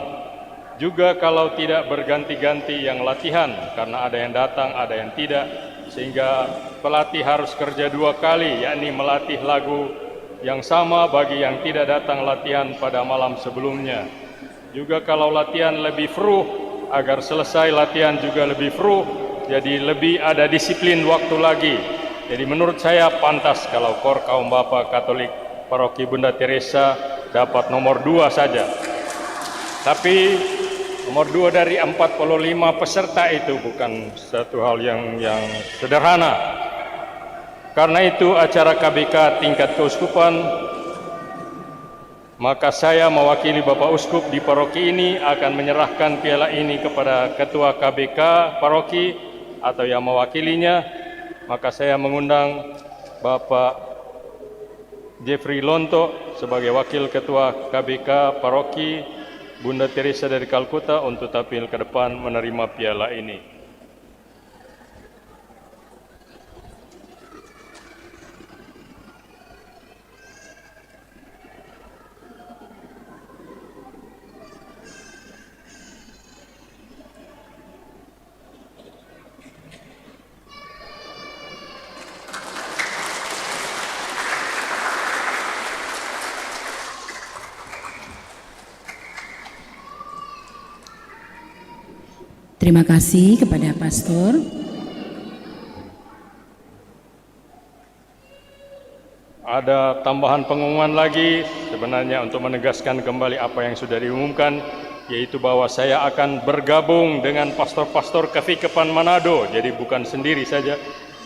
Juga kalau tidak berganti-ganti yang latihan, karena ada yang datang, ada yang tidak, sehingga pelatih harus kerja 2 kali, yakni melatih lagu yang sama bagi yang tidak datang latihan pada malam sebelumnya. Juga kalau latihan lebih fruh, agar selesai latihan juga lebih fruh, jadi lebih ada disiplin waktu lagi. Jadi menurut saya pantas kalau KOR Kaum Bapa Katolik Paroki Bunda Teresa dapat nomor 2 saja. Tapi nomor 2 dari 45 peserta itu bukan satu hal yang sederhana. Karena itu acara KBK tingkat keuskupan, maka saya mewakili Bapak Uskup di paroki ini akan menyerahkan piala ini kepada Ketua KBK paroki atau yang mewakilinya. Maka saya mengundang Bapak Jeffrey Lonto sebagai Wakil Ketua KBK paroki Bunda Teresa dari Kalkuta untuk tampil ke depan menerima piala ini. Terima kasih kepada Pastor. Ada tambahan pengumuman lagi sebenarnya untuk menegaskan kembali apa yang sudah diumumkan, yaitu bahwa saya akan bergabung dengan pastor-pastor Kefikepan Manado. Jadi bukan sendiri saja.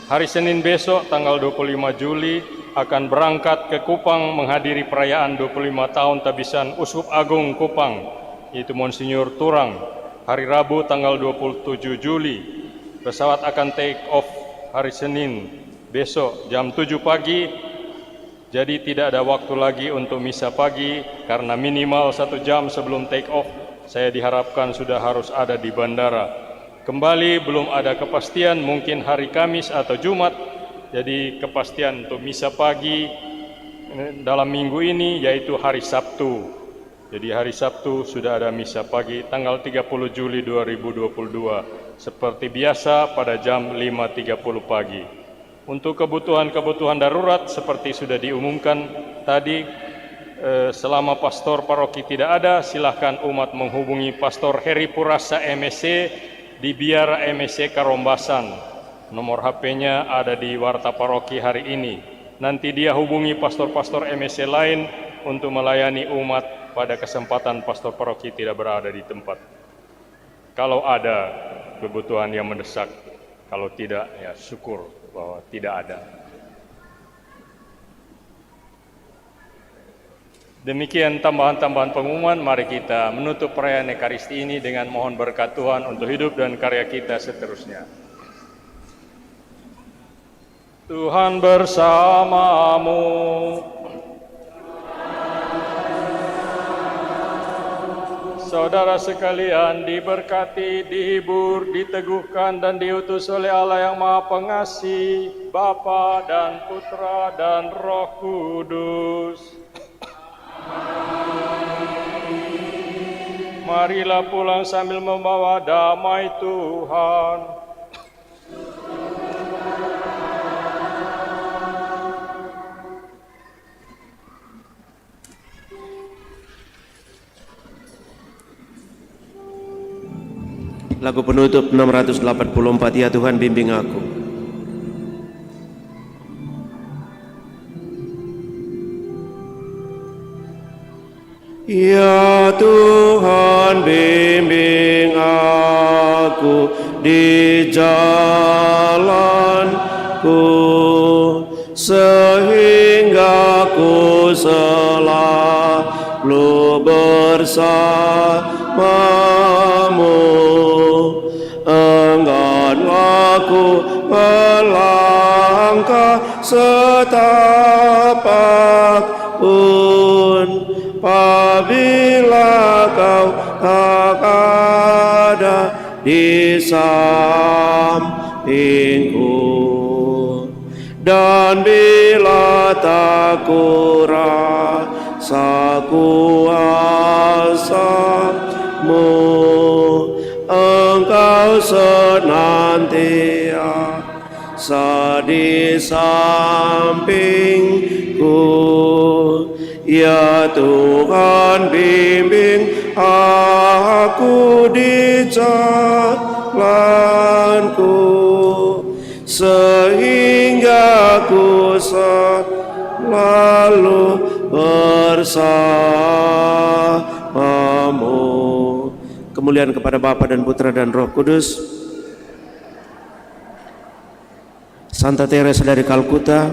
Hari Senin besok tanggal 25 Juli akan berangkat ke Kupang menghadiri perayaan 25 tahun tabisan Uskup Agung Kupang, yaitu Monsinyur Turang. Hari Rabu tanggal 27 Juli, pesawat akan take off hari Senin besok jam 7 pagi. Jadi tidak ada waktu lagi untuk misa pagi, karena minimal 1 jam sebelum take off saya diharapkan sudah harus ada di bandara. Kembali belum ada kepastian, mungkin hari Kamis atau Jumat. Jadi kepastian untuk misa pagi dalam minggu ini yaitu hari Sabtu. Jadi hari Sabtu sudah ada misa pagi tanggal 30 Juli 2022 seperti biasa pada jam 5.30 pagi. Untuk kebutuhan-kebutuhan darurat seperti sudah diumumkan tadi, selama pastor paroki tidak ada, silahkan umat menghubungi Pastor Heri Purasa MSc di Biara MSc Karombasan. Nomor HP-nya ada di Warta Paroki hari ini. Nanti dia hubungi pastor-pastor MSc lain untuk melayani umat pada kesempatan pastor paroki tidak berada di tempat. Kalau ada kebutuhan yang mendesak, kalau tidak ya syukur bahwa tidak ada. Demikian tambahan-tambahan pengumuman. Mari kita menutup perayaan Ekaristi ini dengan mohon berkat Tuhan untuk hidup dan karya kita seterusnya. Tuhan bersamamu. Saudara sekalian diberkati, dihibur, diteguhkan dan diutus oleh Allah yang Maha Pengasih, Bapa dan Putra dan Roh Kudus. Marilah pulang sambil membawa damai Tuhan. Lagu penutup 684, ya Tuhan bimbing aku. Ya Tuhan bimbing aku di jalanku, sehingga ku selalu bersamamu. Engganlah ku melangkah setapak pun, apabila kau tak ada di sampingku, dan bila tak kurasa kuasamu, Engkau senantiasa di sampingku. Ya Tuhan bimbing aku di jalanku, sehingga ku selalu bersamamu. Kemuliaan kepada Bapa dan Putra dan Roh Kudus. Santa Teresa dari Kalkuta,